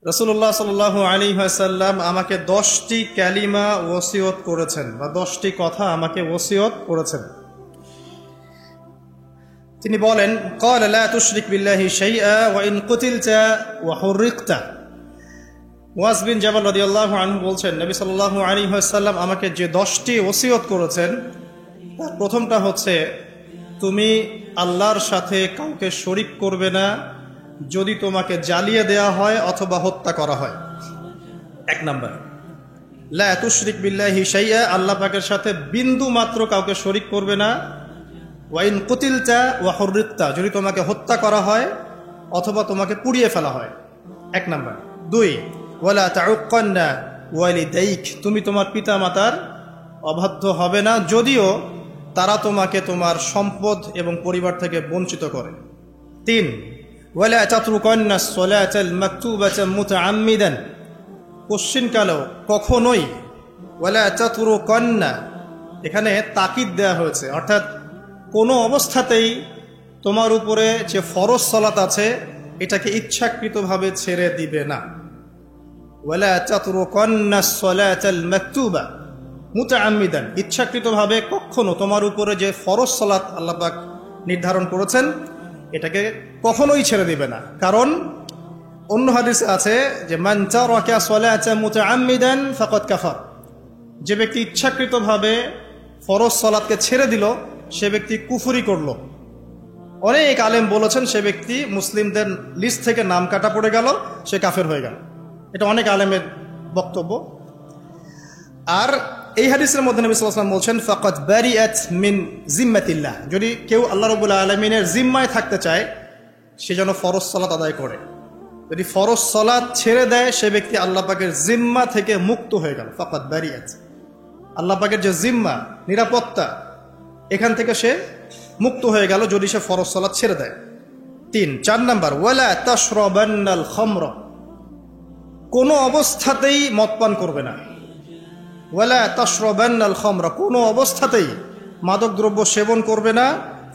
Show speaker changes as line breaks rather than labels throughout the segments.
রাসূলুল্লাহ সাল্লাল্লাহু আলাইহি ওয়াসাল্লাম আমাকে 10টি কালিমা ওসিয়ত করেছেন বা 10টি কথা আমাকে ওসিয়ত করেছেন। তিনি বলেন, ক্বালা লা তুশরিক বিল্লাহি শাইআ ওয়া ইন কুতিলতা ওয়া হুররিকতা। মুআয বিন জাবাল রাদিয়াল্লাহু আনহু বলছেন, নবী সাল্লাল্লাহু আলাইহি ওয়াসাল্লাম আমাকে যে 10টি ওসিয়ত করেছেন, তার প্রথমটা হচ্ছে, তুমি আল্লাহর সাথে কাউকে শরীক করবে না যদি তোমাকে জ্বালিয়ে দেয়া হয় অথবা হত্যা করা হয়। এক নাম্বার, লা তুশরিক বিল্লাহি শাইআ, আল্লাহ পাকের সাথে বিন্দু মাত্র কাউকে শরীক করবে না। ওয়া ইন কুতিলতা ওয়া হুররিকতা, যদি তোমাকে হত্যা করা হয় অথবা তোমাকে পুড়িয়ে ফেলা হয়। এক নাম্বার। 2, ওয়ালা তাউক্কান্না ওয়ালিদাইক, তুমি তোমার পিতা মাতার অবাধ্য হবে না যদিও তারা তোমাকে তোমার সম্পদ এবং পরিবার থেকে বঞ্চিত করে। 3, ওয়ালা তাতরুকান্না সলাতাল মাকতুবাতা মুতাআম্মিদান, কোশ্চিনকালেও কখনোই, ওয়ালা তাতরুকান্না এখানে তাকিদ দেয়া হয়েছে, অর্থাৎ কোনো অবস্থাতেই তোমার উপরে যে ফরজ সালাত আছে এটাকে ইচ্ছাকৃতভাবে ছেড়ে দিবে না। ওয়ালা তাতরুকান্না সলাতাল মাকতুবা মুতাআম্মিদান, ইচ্ছাকৃতভাবে কখনো তোমার উপরে যে ফরজ সালাত আল্লাহ পাক নির্ধারণ করেছেন এটাকে কখনোই ছেড়ে দিবে না। কারণ অন্য হাদিসে আছে যে মান তারাকা সালাতা মুতাআম্মিদান ফাকাদ কাফার, যে ব্যক্তি ইচ্ছাকৃতভাবে ফরজ সালাতকে ছেড়ে দিল সে ব্যক্তি কুফরি করলো। অনেক আলেম বলেছেন সে ব্যক্তি মুসলিমদের লিস্ট থেকে নাম কাটা পড়ে গেল, সে কাফের হয়ে গেল। এটা অনেক আলেমের বক্তব্য। আর এই হাদিসের মধ্যে নবী সাল্লাল্লাহু আলাইহি ওয়াসাল্লাম বলছেন, ফাকাদ বারিআত মিন জিম্মাতিল্লাহ, যদি কেউ আল্লাহ রাব্বুল আলামিনের জিম্মায় থাকতে চায় সে যেন ফরজ সালাত আদায় করে। যদি ফরজ সালাত ছেড়ে দেয় সে ব্যক্তি আল্লাহ পাকের জিম্মা থেকে মুক্ত হয়ে গেল। ফাকাদ বারিআত, আল্লাহ পাকের যে জিম্মা, নিরাপত্তা, এখান থেকে সে মুক্ত হয়ে গেল যদি সে ফরজ সালাত ছেড়ে দেয়। 4 নাম্বার, ওয়ালা তাশরাবান্নাল খামরা, কোনো অবস্থাতেই মদ পান করবে না। ওয়ালা তাশরাবান্নাল খামরা, কোনো অবস্থাতেই মাদক দ্রব্য সেবন করবে না।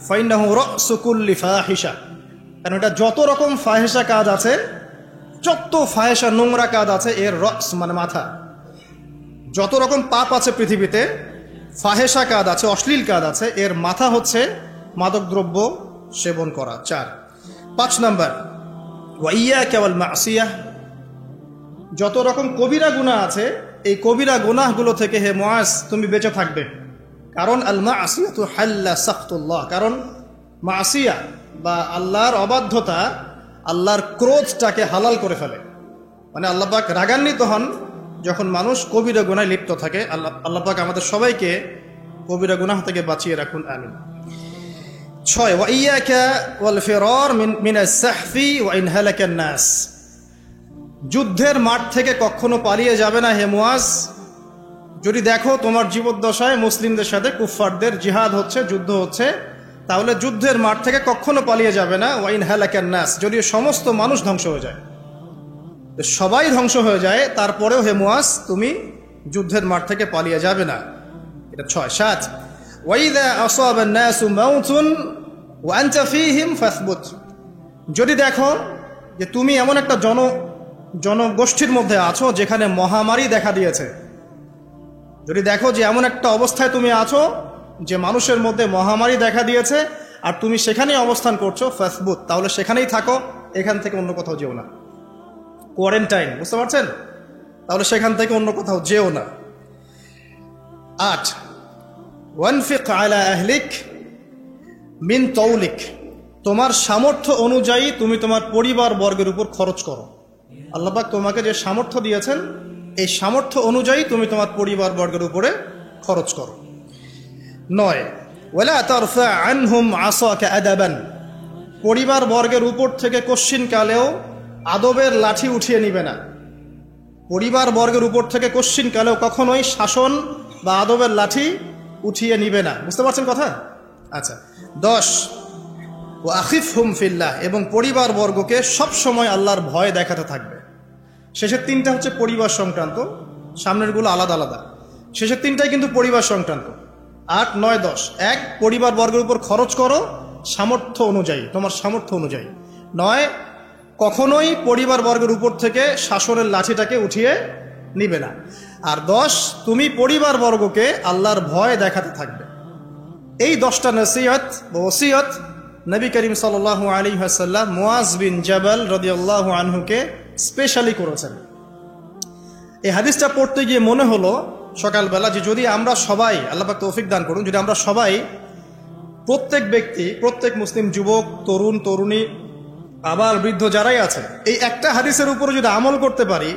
ফাইন্নাহু রাসু কুল্লি ফাহিশা, কারণ এটা যত রকম ফাহিশা কাজ আছে, যত ফাহিশা নোংরা কাজ আছে, এর রস মানে মাথা। যত রকম পাপ আছে পৃথিবীতে, ফাহেসা কাজ আছে, অশ্লীল কাজ আছে, এর মাথা হচ্ছে মাদক দ্রব্য সেবন করা। 5 নাম্বার, ওয়া ইয়াকা ওয়াল মাসিয়াহ, যত রকম কবিরা গুনাহ আছে এই কবিরা গুনাহগুলো থেকে হে মুআজ তুমি বেঁচে থাকবে। কারণ আল মাসিয়াতু হাল্লা সাখতুল্লাহ, কারণ মাসিয়া বা আল্লাহর অবাধ্যতা আল্লাহর ক্রোধটাকে হালাল করে ফেলে। মানে আল্লাহ পাক রাগান্বিত হন যখন মানুষ কবিরা গুনাহে লিপ্ত থাকে। আল্লাহ পাক আমাদের সবাইকে কবিরা গুনাহ থেকে বাঁচিয়ে রাখুন, আমিন। 6, ওয়া ইয়াকা ওয়াল ফিরার মিনাস সাহফি ওয়া ইন হালাকান নাস, যুদ্ধের মাঠ থেকে কখনো পালিয়ে যাবে না হে মুআজ, যদি দেখো তোমার জীবদ্দশায় মুসলিমদের সাথে কুফফারদের জিহাদ হচ্ছে, যুদ্ধ হচ্ছে, তাহলে যুদ্ধের মাঠ থেকে কখনো পালিয়ে যাবে না। ওয়া ইন হালাকান নাস, যদি সমস্ত মানুষ ধ্বংস হয়ে যায়, সবাই ধ্বংস হয়ে যায়, তারপরেও হে মুআজ তুমি যুদ্ধের মাঠ থেকে পালিয়ে যাবে না। এটা 6। 7, ওয়াইদা আসাবান নাসু মাউতুন ওয়া আনতা ফীহিম ফাসবুত, যদি দেখো যে তুমি এমন একটা জনগোষ্ঠীর মধ্যে আছো যেখানে মহামারী দেখা দিয়েছে, যদি দেখো যে এমন একটা অবস্থায় তুমি আছো যে মানুষের মধ্যে মহামারী দেখা দিয়েছে আর তুমি সেখানেই অবস্থান করছো, ফাসবুত, তাহলে সেখানেই থাকো, এখান থেকে অন্য কোথাও যেও না। কোয়ারেন্টাইন, বুঝতে পারছেন? তাহলে সেখান থেকে অন্য কোথাও যেও না। 8, ওয়ানফিক আলা আহলিক মিন তৌলিক, তোমার সামর্থ্য অনুযায়ী তুমি তোমার পরিবার বর্গের উপর খরচ করো। আল্লাহ পাক তোমাকে যে সামর্থ্য দিয়েছেন এই সামর্থ্য অনুযায়ী তুমি তোমার পরিবার বর্গের উপরে খরচ করো। 9, ওয়ালা তারফা আনহুম আসাকা আদাবান, পরিবার বর্গের উপর থেকে কোশ্চিনকালেও আদবের লাঠি উঠিয়ে নিবে না। পরিবার বর্গের উপর থেকে কোশ্চিনকালেও কখনোই শাসন বা আদবের লাঠি উঠিয়ে নিবে না। বুঝতে পারছেন কথা? আচ্ছা। 10, ওয়া আখিফহুম ফিল্লাহ, এবং পরিবার বর্গকে সবসময় আল্লাহর ভয় দেখাতে থাকবে। শেষের 3টা হচ্ছে পরিবার সংক্রান্ত, সামনেরগুলো আলাদা আলাদা। শেষের 3টাই কিন্তু পরিবার সংক্রান্ত। 8, 9, 10। 1, পরিবার বর্গের উপর খরচ করো সামর্থ্য অনুযায়ী, তোমার সামর্থ্য অনুযায়ী। 9, কখনোই পরিবারবর্গের উপর থেকে শাসনের লাঠিটাকে উঠিয়ে নিবে না। আর 10, তুমি পরিবারবর্গকে আল্লাহর ভয় দেখাতে থাকবে। এই 10টা নসিহত বা ওসিয়ত নবী করিম সাল্লাল্লাহু আলাইহি ওয়াসাল্লাম মুআজ বিন জাবাল রাদিয়াল্লাহু আনহুকে স্পেশালি করেছেন। এই হাদিসটা পড়তে গিয়ে মনে হলো সকালবেলা যে যদি আমরা সবাই, আল্লাহ পাক তৌফিক দান করুন, যদি আমরা সবাই, প্রত্যেক ব্যক্তি, প্রত্যেক মুসলিম যুবক, তরুণ তরুণী, আবার বৃদ্ধ যারাই আছে, এই একটা হাদিসের উপরে যদি আমল করতে পারি,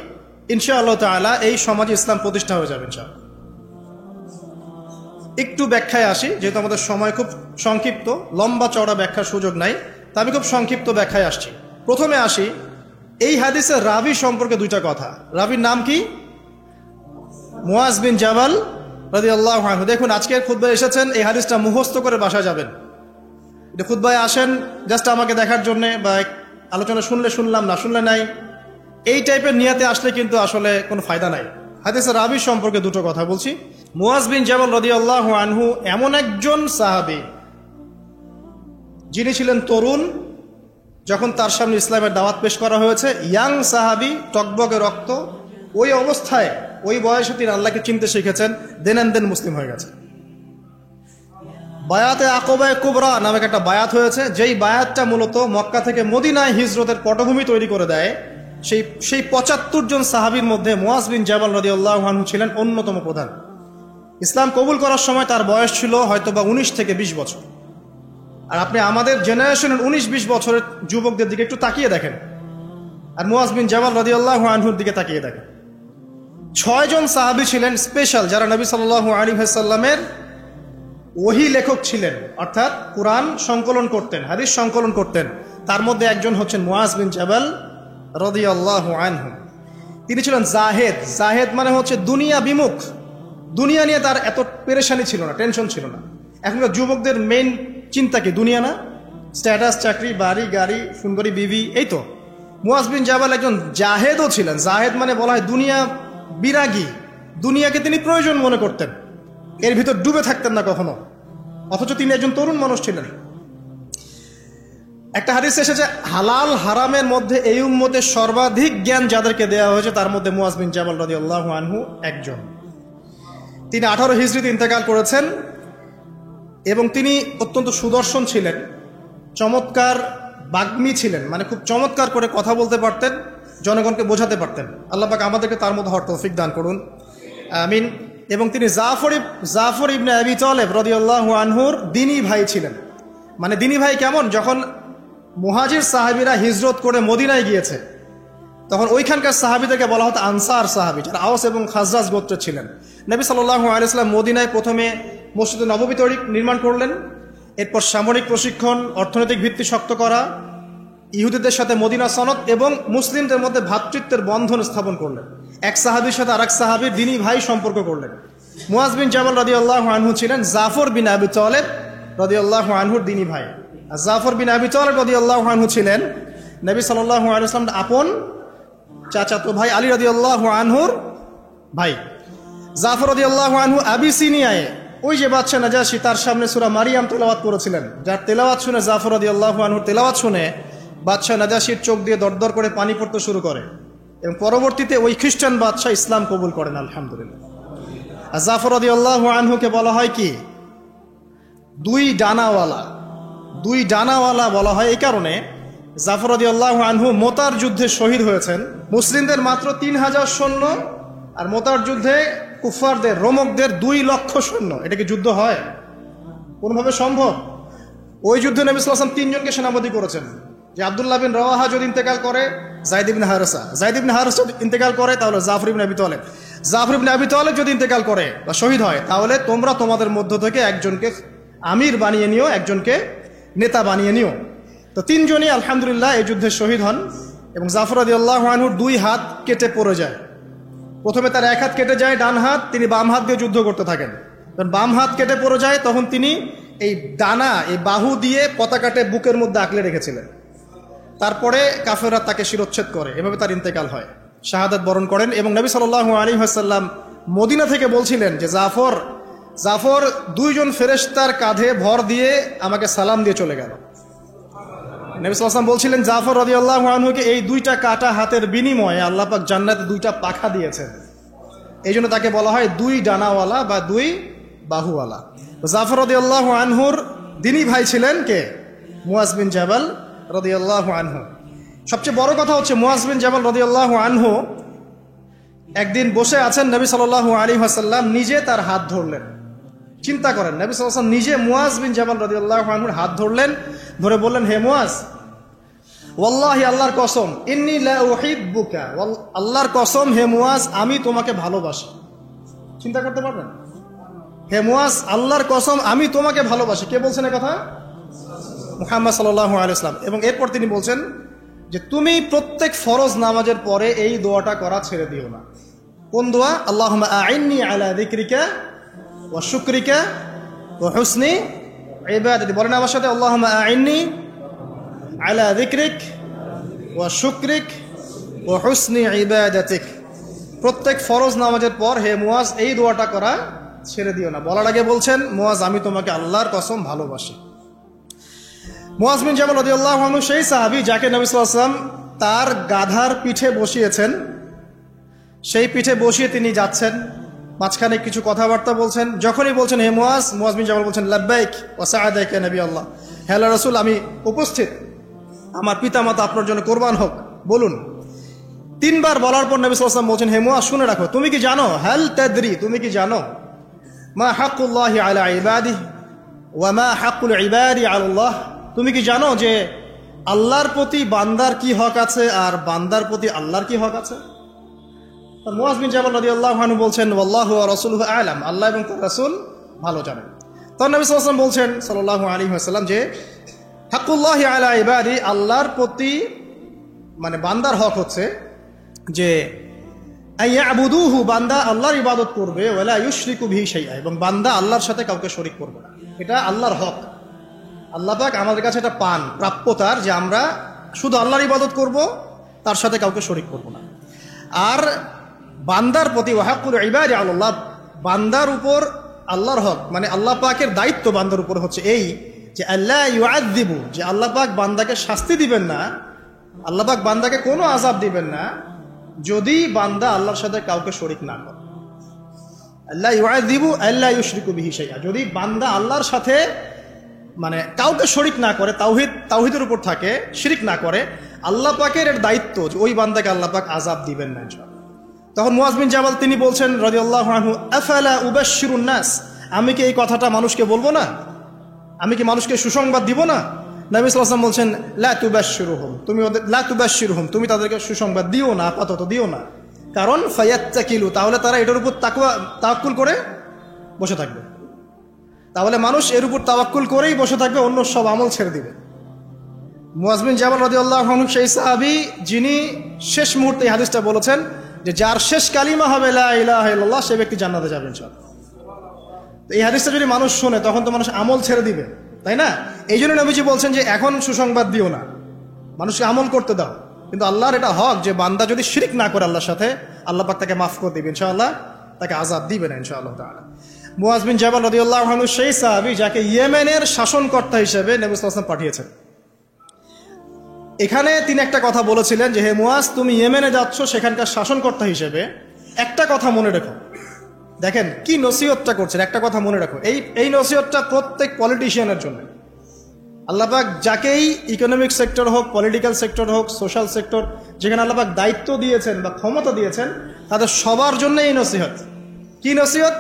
ইনশাআল্লাহ তাআলা এই সমাজে ইসলাম প্রতিষ্ঠা হয়ে যাবে ইনশাআল্লাহ। একটু ব্যাখ্যায় আসি, যেহেতু আমাদের সময় খুব সংক্ষিপ্ত, লম্বা চওড়া ব্যাখ্যার সুযোগ নাই, তা আমি খুব সংক্ষিপ্ত ব্যাখ্যায় আসছি। প্রথমে আসি এই হাদিসের রাবি সম্পর্কে দুইটা কথা। রাবির নাম কি? মুআজ বিন জাবাল রাদিয়াল্লাহু আনহু। দেখুন, আজকের খুতবায় এসেছেন, এই হাদিসটা মুখস্থ করে বাসায় যাবেন। এটা খুতবায় আসেন জাস্ট আমাকে দেখার জন্যে, বা আলোচনা শুনলে শুনলাম, না শুনলে নাই, এই টাইপের নিয়াতে আসলে কিন্তু আসলে কোনো ফায়দা নাই। হাদিসের রাবি সম্পর্কে দুটো কথা বলছি। মুআজ বিন জাবাল রাদিয়াল্লাহু আনহু এমন একজন সাহাবী যিনি ছিলেন তরুণ, যখন তার সামনে ইসলামের দাওয়াত পেশ করা হয়েছে, ইয়াং সাহাবী, টকবগে রক্ত, ওই অবস্থায়, ওই বয়সে তিনি আল্লাহকে চিনতে শিখেছেন, দেন অ্যান্ড দেন মুসলিম হয়ে গেছে। বায়াতে আকবায়ে কুবরা নামক একটা বায়াত হয়েছে, যেই বায়াতটা মূলত মক্কা থেকে মদিনায় হিজরতের পটভূমি তৈরি করে দেয়। সেই 75 জন সাহাবীর মধ্যে মুআজ বিন জাবাল রাদিয়াল্লাহু আনহু ছিলেন অন্যতম প্রধান। ইসলাম কবুল করার সময় তার বয়স ছিল হয়তোবা 19 থেকে 20 বছর। আর আপনি আমাদের জেনারেশনের 19-20 বছরের যুবকদের দিকে একটু তাকিয়ে দেখেন, আর মুআজ বিন জাবাল রাদিয়াল্লাহু আনহুর দিকে তাকিয়ে দেখেন। 6 জন সাহাবী ছিলেন স্পেশাল, যারা নবী সাল্লাল্লাহু আলাইহি ওয়াসাল্লামের ওহী লেখক ছিলেন, অর্থাৎ কুরআন সংকলন করতেন, হাদিস সংকলন করতেন। তার মধ্যে একজন হচ্ছেন মুআজ বিন জাবাল রাদিয়াল্লাহু আনহু। তিনি ছিলেন জাহেদ। জাহেদ মানে হচ্ছে দুনিয়া বিমুখ। দুনিয়া নিয়ে তার এত পেরেশানি ছিল না, টেনশন ছিল না। এখনকার যুবকদের মেইন চিন্তা কি? দুনিয়া না, স্ট্যাটাস, চাকরি, বাড়ি, গাড়ি, সুন্দরী বিবি, এই তো। মুআজ বিন জাবাল একজন জাহেদও ছিলেন। জাহেদ মানে বলা হয় দুনিয়া বিরাগী, দুনিয়াকে তিনি প্রয়োজন মনে করতেন, এর ভিতর ডুবে থাকতেন না কখনো, অথচ তিনি একজন তরুণ মানুষ ছিলেন। একটা হাদিস এসেছে, হালাল হারামের মধ্যে এই উম্মতের সর্বাধিক জ্ঞান যাদেরকে দেওয়া হয়েছে, তার মধ্যে মুআজ বিন জাবাল রাদিয়াল্লাহু আনহু একজন। তিনি 18 হিজরিতে ইন্তেকাল করেছেন এবং তিনি অত্যন্ত সুদর্শন ছিলেন, চমৎকার বাগ্মী ছিলেন, মানে খুব চমৎকার করে কথা বলতে পারতেন, জনগণকে বোঝাতে পারতেন। আল্লাহ পাক আমাদেরকে তার মধ্যে হওয়ার তৌফিক দান করুন, আমিন। এবং তিনি জাফর ইবনে আবি তালেব রাদিয়াল্লাহু আনহুর দিনী ভাই ছিলেন। মানে দিনী ভাই কেমন? যখন মুহাজির সাহাবীরা হিজরত করে মদিনায় গিয়েছে, তখন ওইখানকার সাহাবীদেরকে বলা হতো আনসার সাহাবী, যারা আওস এবং খাজরাজ গোত্রের ছিলেন। নবী সাল্লাল্লাহু আলাইহি ওয়াসাল্লাম মদিনায় প্রথমে মসজিদে নববী নির্মাণ করলেন, এরপর সামরিক প্রশিক্ষণ, অর্থনৈতিক ভিত্তি শক্ত করা, ইহুদিদের সাথে মদিনা সনদ এবং মুসলিমদের মধ্যে ভ্রাতৃত্বের বন্ধন স্থাপন করলেন। এক সাহাবীর সাথে আরেক সাহাবীর দিনী ভাই সম্পর্ক করলেন। মুআজ বিন জাবাল রাদিয়াল্লাহু আনহু ছিলেন জাফর বিন আবি তালেব রাদিয়াল্লাহু আনহুর দিনী ভাই। আর জাফর বিন আবি তালেব রাদিয়াল্লাহু আনহু ছিলেন নবী সাল্লাল্লাহু আলাইহি ওয়াসাল্লামের আপন চাচাতো ভাই আলী রাদিয়াল্লাহু আনহুর ভাই। জাফর রাদিয়াল্লাহু আনহু আবিসিনিয়ায় ওই যে বাদশা নাজাশী, তার সামনে সূরা মারিয়াম তেলাওয়াত করেছিলেন, যার তেলাওয়াত শুনে, জাফর রাদিয়াল্লাহু আনহুর তেলাওয়াত শুনে বাদশা নাজাশীর চোখ দিয়ে দরদর করে পানি পড়তে শুরু করে, এবং পরবর্তীতে ওই খ্রিস্টান বাদশা ইসলাম কবুল করেন, আলহামদুলিল্লাহ। আর জাফর রাদিয়াল্লাহু আনহুকে বলা হয় কি? দুই ডানাওয়ালা বলা হয় এই কারণে, জাফর রাদিয়াল্লাহু আনহু মোতার যুদ্ধে শহীদ হয়েছেন। মুসলিমদের মাত্র 3000 সৈন্য, আর মোতার যুদ্ধে কুফারদের, রোমকদের 2 লক্ষ সৈন্য। এটা কি যুদ্ধ হয়? কোনোভাবে সম্ভব? ওই যুদ্ধে নবী সাল্লাল্লাহু আলাইহি ওয়াসাল্লাম 3 জনকে সেনাপতি করেছেন, যে আব্দুল্লাহ বিন রাওয়াহা যদি ইন্তেকাল করে, যায়েদ ইবনে হারেসা ইন্তেকাল করে, তাহলে জাফর ইবনে আবি তালেব যদি ইন্তেকাল করে বা শহীদ হয়, তাহলে তোমরা তোমাদের মধ্য থেকে একজনকে আমির বানিয়ে নিও, একজনকে নেতা বানিয়ে নিও। তো 3 জনই আলহামদুলিল্লাহ এই যুদ্ধে শহীদ হন, এবং জাফর রাদিয়াল্লাহু আনহুর 2 হাত কেটে পড়ে যায়। প্রথমে তার 1 হাত কেটে যায়, ডান হাত, তিনি বাম হাত দিয়ে যুদ্ধ করতে থাকেন। যখন বাম হাত কেটে পড়ে যায়, তখন তিনি এই ডানা, এই বাহু দিয়ে পতাকাটে বুকের মধ্যে আঁকলে রেখেছিলেন। তারপরে কাফেররা তাকে শিরচ্ছেদ করে, এভাবে তার ইন্তেকাল হয়, শাহাদাত বরণ করেন। এবং নবী সাল্লাল্লাহু আলাইহি ওয়াসাল্লাম মদিনা থেকে বলছিলেন যে জাফর 2 জন ফেরেশতার কাঁধে ভর দিয়ে আমাকে সালাম দিয়ে চলে গেল। নবী সাল্লাল্লাহু আলাইহি ওয়াসাল্লাম বলছিলেন জাফর রাদিয়াল্লাহু আনহুকে এই দুইটা কাটা হাতের বিনিময়ে আল্লাহ পাক জান্নাতে দুইটা পাখা দিয়েছেন, এই জন্য তাকে বলা হয় দুই ডানাওয়ালা বা দুই বাহুওয়ালা। জাফর রাদিয়াল্লাহু আনহুর দিনী ভাই ছিলেন কে? মুয়াজ বিন জাবাল রাদিয়াল্লাহু আনহু। সবচেয়ে বড় কথা হচ্ছে মুয়াজ বিন জাবাল রাদিয়াল্লাহু আনহু একদিন বসে আছেন, নবী সাল্লাল্লাহু আলাইহি ওয়াসাল্লাম নিজে তার হাত ধরলেন। চিন্তা করেন, নবী সাল্লাল্লাহু আলাইহি ওয়াসাল্লাম নিজে মুয়াজ বিন জাবাল রাদিয়াল্লাহু আনহুর হাত ধরলেন, ধরে বললেন, হে মুয়াজ, ওয়াল্লাহি আল্লাহর কসম, ইন্নী লা উহিব্বুকা, আল্লাহর কসম হে মুয়াজ আমি তোমাকে ভালোবাসি। চিন্তা করতে পারবেন? হে মুয়াজ আল্লাহর কসম আমি তোমাকে ভালোবাসি। কে বলছেন এই কথা? মুহাম্মদ সাল্লাল্লাহু আলাইহি ওয়াসাল্লাম। এবং এরপর তিনি বলছেন যে তুমি প্রত্যেক ফরজ নামাজের পরে এই দোয়াটা করা ছেড়ে দিও না। কোন দোয়া? আল্লাহুম্মা আইন্নি আলা যিকরিকা ওয়া শুকরিকা ওয়া হুসনি ইবাদাতি। বলেন আমার সাথে, আল্লাহুম্মা আইন্নি আলা যিকরিক ওয়া শুকরিক ওয়া হুসনি ইবাদাতিক। প্রত্যেক ফরজ নামাজের পর হে মুয়াজ এই দোয়াটা করা ছেড়ে দিও না। বলার আগে বলছেন, মুয়াজ আমি তোমাকে আল্লাহর কসম ভালোবাসি। মুয়াজ বিন জাবাল রাদিয়াল্লাহু আনহু সেই সাহাবী যাকে নবী সাল্লাল্লাহু আলাইহি ওয়াসাল্লাম তার গাধার পিঠে বসিয়েছেন। সেই পিঠে বসিয়ে তিনি যাচ্ছেন, মাঝখানে কিছু কথাবার্তা বলছেন। যখনই বলছেন হে মুয়াজ, মুয়াজ বিন জাবাল বলছেন লাব্বাইক ওয়া সাআদাক ইয়া নবী আল্লাহ, হে আল্লাহর রাসূল আমি উপস্থিত, আমার পিতামাতা আপনার জন্য কোরবান হোক, বলুন। তিনবার বলার পর নবী সাল্লাল্লাহু আলাইহি ওয়াসাল্লাম বলছেন, হে মুয়াজ শুনে রাখো, তুমি কি জানো, হাল তাদরি, তুমি কি জানো, মা হাক্কুল্লাহি আলা ইবাদিহি ওয়া মা হাক্কুল ইবাদি আলা আল্লাহ, তুমি কি জানো যে আল্লাহর প্রতি বান্দার কি হক আছে আর বান্দার প্রতি আল্লাহর কি হক আছে? মুয়াজ বিন জাবাল রাদিয়াল্লাহু আনহু বলছেন, ওয়াল্লাহু ওয়া রাসূলুহু আ'লাম, আল্লাহ এবং তার রাসূল ভালো জানেন। তখন নবী সাল্লাল্লাহু আলাইহি ওয়াসাল্লাম বলছেন সাল্লাল্লাহু আলাইহি ওয়াসাল্লাম যে হাক্কুল্লাহি আলা ইবাদি, আল্লাহর প্রতি মানে বান্দার হক হচ্ছে যে আইয়াবুদুহু, বান্দা আল্লাহর ইবাদত করবে, ওয়ালা ইউশরিকু বিহি শাইআ, এবং বান্দা আল্লাহর সাথে কাউকে শরীক করবে না। এটা আল্লাহর হক। আল্লাহ পাক আমাদের কাছে এটা পান প্রাপ্যতার যে আমরা শুধু আল্লাহর ইবাদত করব, তার সাথে কাউকে শরীক করব না। আর বান্দার প্রতি ওয়াহাক্কুল ইবাদি আল্লাহ, বান্দার উপর আল্লাহর হক মানে আল্লাহ পাকের দায়িত্ব বান্দার উপর হচ্ছে এই যে আল্লাহ ইউআযযিবু, যে আল্লাহ পাক বান্দাকে শাস্তি দিবেন না, আল্লাহ পাক বান্দাকে কোনো আযাব দিবেন না যদি বান্দা আল্লাহর সাথে কাউকে শরীক না করে। আল্লাহ ইউআযযিবু আল্লা ইউশরিকু বিহি শাইআ, যদি বান্দা আল্লাহর সাথে মানে কাউকে শরীক না করে, তাওহীদের উপর থাকে, শিরিক না করে, আল্লাহ পাকের এর দায়িত্ব যে ওই বান্দাকে আল্লাহ পাক আযাব দিবেন না ইনশাআল্লাহ। তখন মুয়াজ বিন জাবাল তিনি বলছেন রাদিয়াল্লাহু আনহু, আফালা উবাশশিরুন নাস, আমি কি এই কথাটা মানুষকে বলবো না, আমি কি মানুষকে সুসংবাদ দিব না? নবী সাল্লাল্লাহু আলাইহি ওয়াসাল্লাম বলছেন লা তুবাশশিরুহুম, তুমি ওদের লা তুবাশশিরুহুম, তুমি তাদেরকে সুসংবাদ দিও না, আপাতত দিও না। কারণ ফায়াত্তাকিলু, তাহলে তারা এটার উপর তাওয়াক্কুল করে বসে থাকবে। তাহলে মানুষ এর উপর তাওয়াক্কুল করেই বসে থাকবে, অন্য সব আমল ছেড়ে দিবে। মুয়াজ বিন জাবাল রাদিয়াল্লাহু আনহু সেই সাহাবী যিনি শেষ মুহূর্তে এই হাদিসটা বলেছেন যে যার শেষ কালিমা হবে লা ইলাহা ইল্লাল্লাহ, সে ব্যক্তি জান্নাতে যাবে ইনশাআল্লাহ। তো এই হাদিসটা যদি মানুষ শোনে তখন তো মানুষ আমল ছেড়ে দিবে, তাই না? এই জন্য নবীজি বলছেন যে এখন সুসংবাদ দিও না, মানুষকে আমল করতে দাও। কিন্তু আল্লাহর এটা হক যে বান্দা যদি শিরক না করে আল্লাহর সাথে, আল্লাহ পাক তাকে মাফ করে দিবে ইনশাআল্লাহ, তাকে আযাব দিবে না ইনশাআল্লাহ তাআলা। মুয়াজ বিন জাবাল রাদিয়াল্লাহু আনহু সেই সাহাবী যাকে ইয়েমেনের শাসনকর্তা হিসেবে নবী সাল্লাল্লাহু আলাইহি ওয়াসাল্লাম পাঠিয়েছেন। এখানে তিনি একটা কথা বলেছিলেন যে হে মুয়াজ, তুমি ইয়েমেনে যাচ্ছ সেখানকার শাসনকর্তা হিসেবে, একটা কথা মনে রেখো। দেখেন কি নসিহতটা করছেন, একটা কথা মনে রাখো, এই নসিহতটা প্রত্যেক পলিটিশিয়ানের জন্য। আল্লাহ পাক যাকেই ইকোনমিক সেক্টর হোক, পলিটিক্যাল সেক্টর হোক, সোশ্যাল সেক্টর, যেখানে আল্লাহ পাক দায়িত্ব দিয়েছেন বা ক্ষমতা দিয়েছেন, তাদের সবার জন্য এই নসিহত। কি নসিহত?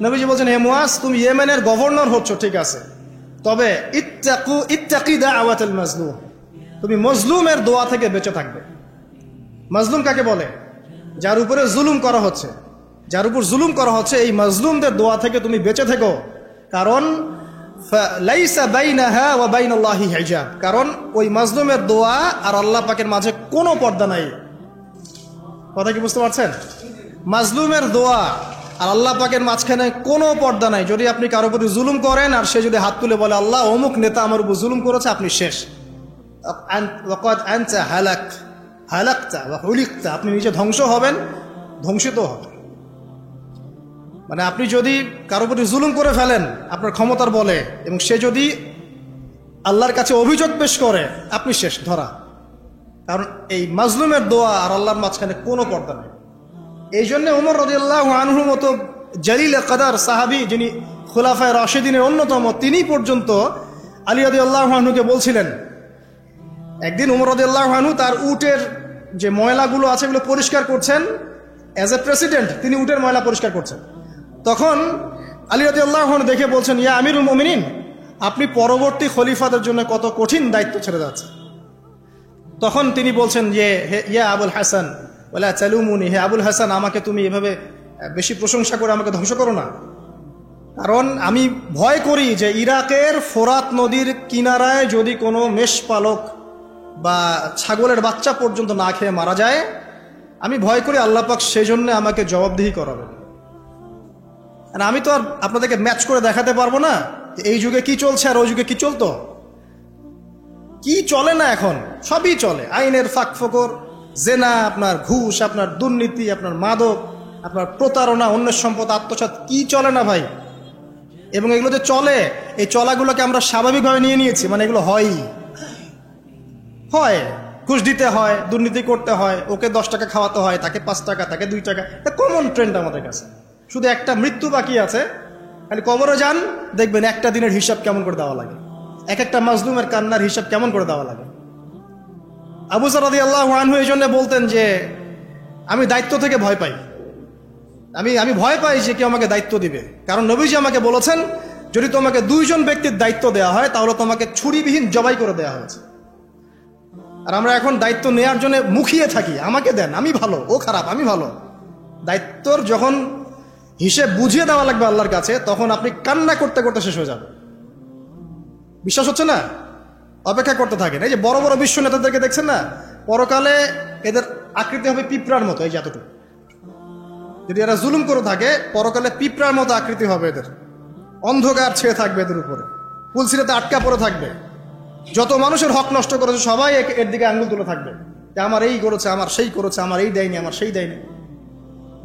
নবীজি বলছেন হে মুয়াজ, তুমি ইয়েমেনের গভর্নর হচ্ছ ঠিক আছে, তবে ইত্তাকি দাওয়াতুল মাজলুম, তুমি মজলুমের দোয়া থেকে বেঁচে থাকবে। মাজলুম কাকে বলে? যার উপরে জুলুম করা হচ্ছে, যার উপর জুলুম করা হচ্ছে, এই মাজলুমদের দোয়া থেকে তুমি বেঁচে থেকো। কারণ লাইসা বাইনাহা ওয়া বাইনাল্লাহি হিজাব, কারণ ওই মাজলুমের দোয়া আর আল্লাহ পাকের মাঝে কোনো পর্দা নাই। কথা কি বুঝতে পারছেন? মাজলুমের দোয়া আর আল্লাহ পাকের মাঝখানে কোনো পর্দা নাই। যদি আপনি কারোর প্রতি জুলুম করেন আর সে যদি হাত তুলে বলে আল্লাহ অমুক নেতা আমার উপর জুলুম করেছে, আপনি শেষ। আপনি নিজে ধ্বংস হবেন, ধ্বংসিত হবেন। মানে আপনি যদি কারোর প্রতি জুলুম করে ফেলেন আপনার ক্ষমতার বলে, এবং সে যদি আল্লাহর কাছে অভিযোগ পেশ করে, আপনি শেষ, ধরা। কারণ এই মাজলুমের দোয়া আর আল্লাহর মাঝখানে কোনো পর্দা নেই। এই জন্য ওমর রাদিয়াল্লাহু আনহু মতো জলিল কদর সাহাবী, যিনি খুলাফায়ে রাশিদিনের অন্যতম, তিনি পর্যন্ত আলী রাদিয়াল্লাহু আনহুকে বলছিলেন, একদিন ওমর রাদিয়াল্লাহু আনহু তার উটের যে ময়লাগুলো আছে এগুলো পরিষ্কার করছেন, অ্যাজ এ প্রেসিডেন্ট তিনি উটের ময়লা পরিষ্কার করছেন। তখন আলী রাদিয়াল্লাহু আনহু দেখে বলছেন, ইয়া আমিরুল মুমিনিন, আপনি পরবর্তী খলিফাদের জন্য কত কঠিন দায়িত্ব ছেড়ে যাচ্ছে। তখন তিনি বলছেন যে, হে ইয়া আবুল হাসান ওয়ালা তালুমুনি, হে আবুল হাসান, আমাকে তুমি এভাবে বেশি প্রশংসা করে আমাকে ধ্বংস করো না। কারণ আমি ভয় করি যে ইরাকের ফোরাত নদীর কিনারায় যদি কোনো মেষপালক বা ছাগলের বাচ্চা পর্যন্ত না খেয়ে মারা যায়, আমি ভয় করি আল্লাহ পাক সেই জন্য আমাকে জবাবদিহি করাবেন। আর আমি তো আর আপনাদেরকে ম্যাচ করে দেখাতে পারবো না এই যুগে কি চলছে আর ওই যুগে কি চলতো। কি চলে না এখন? সবই চলে। আইনের ফাঁক ফোকর, জেনা, আপনার ঘুষ, আপনার দুর্নীতি, আপনার মাদক, আপনার প্রতারণা, অন্যের সম্পদ আত্মসাৎ, কি চলে না ভাই? এবং এগুলো যে চলে, এই চলাগুলোকে আমরা স্বাভাবিকভাবে নিয়ে নিয়েছি, মানে এগুলো হয়। ঘুষ দিতে হয়, দুর্নীতি করতে হয়, ওকে 10 টাকা খাওয়াতে হয়, তাকে 5 টাকা, তাকে 2 টাকা, এটা কমন ট্রেন্ড আমাদের কাছে। শুধু একটা মৃত্যু বাকি আছে, খালি কবরে যান, দেখবেন একটা দিনের হিসাব কেমন করে দেওয়া লাগে, এক একটা মাজলুমের কান্নার হিসাব কেমন করে দেওয়া লাগে। আবু যর রাদিয়াল্লাহু আনহু এই জন্য বলতেন যে আমি দায়িত্ব থেকে ভয় পাই, আমি ভয় পাই যে কেউ আমাকে দায়িত্ব দিবে। কারণ নবীজি আমাকে বলেছেন, যদি তোমাকে 2 জন ব্যক্তির দায়িত্ব দেওয়া হয় তাহলে তোমাকে ছুরিবিহীন জবাই করে দেওয়া হয়েছে। আর আমরা এখন দায়িত্ব নেওয়ার জন্য মুখিয়ে থাকি, আমাকে দেন, আমি ভালো, ও খারাপ, আমি ভালো। দায়িত্বর যখন হিসেব বুঝিয়ে দেওয়া লাগবে আল্লাহর কাছে, তখন আপনি কান্না করতে করতে শেষ হয়ে যাবে। বিশ্বাস হচ্ছে না? অপেক্ষা করতে থাকেন। এই যে বড় বড় বিশ্ব নেতাদেরকে দেখছেন না, পরকালে এদের আকৃতি হবে পিঁপড়ার মতো, এই যে এতটুকু। যদি এরা জুলুম করে থাকে, পরকালে পিঁপড়ার মতো আকৃতি হবে এদের, অন্ধকার ছেয়ে থাকবে এদের উপরে, পুলসিরাতে আটকা পড়ে থাকবে। যত মানুষের হক নষ্ট করেছে সবাই এর দিকে আঙ্গুল তুলে থাকবে যে আমার এই করেছে, আমার সেই করেছে, আমার এই দেয়নি, আমার সেই দেয়নি।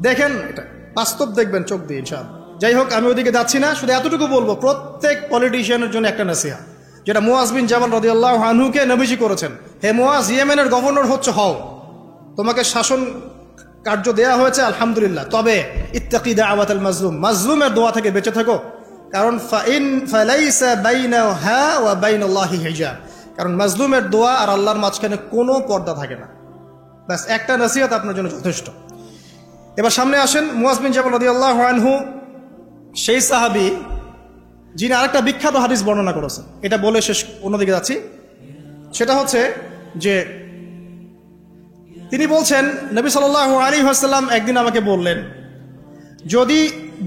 দেখেন, এটা বাস্তব দেখবেন চোখ দিয়ে ইনশাআল্লাহ। যাই হোক, আমি ওদিকে যাচ্ছি না, শুধু এতটুকু বলবো, প্রত্যেক পলিটিশিয়ানের জন্য একটা নসিহা, যেটা মুয়াজ বিন জাবাল রাদিয়াল্লাহু আনহুকে নবীজি করেছেন। হে মুয়াজ, ইয়েমেনের গভর্নর হচ্ছে হও, তোমাকে শাসন কার্য দেয়া হয়েছে, আলহামদুলিল্লাহ, তবে ইত্তাকি দাওয়াতাল মাজলুম, মাজলুমের দোয়া থেকে বেঁচে থাকো। কারণ ফালাইসা বাইনাহা ওয়া বাইনাল্লাহি হিজাব, কারণ মাজলুমের দোয়া আর আল্লাহর মাঝখানে কোনো পর্দা থাকে না। ব্যাস একটা নসিহত আপনার জন্য যথেষ্ট। এবার সামনে আসেন, মুয়াজ বিন জাবাল রাদিয়াল্লাহু আনহু সেই সাহাবী যিনি আরেকটা বিখ্যাত হাদিস বর্ণনা করেছেন। এটা বলে শেষ, অন্যদিকে যাচ্ছি। সেটা হচ্ছে যে তিনি বলছেন, নবী সাল্লাল্লাহু আলাইহি ওয়াসাল্লাম একদিন আমাকে বললেন, যদি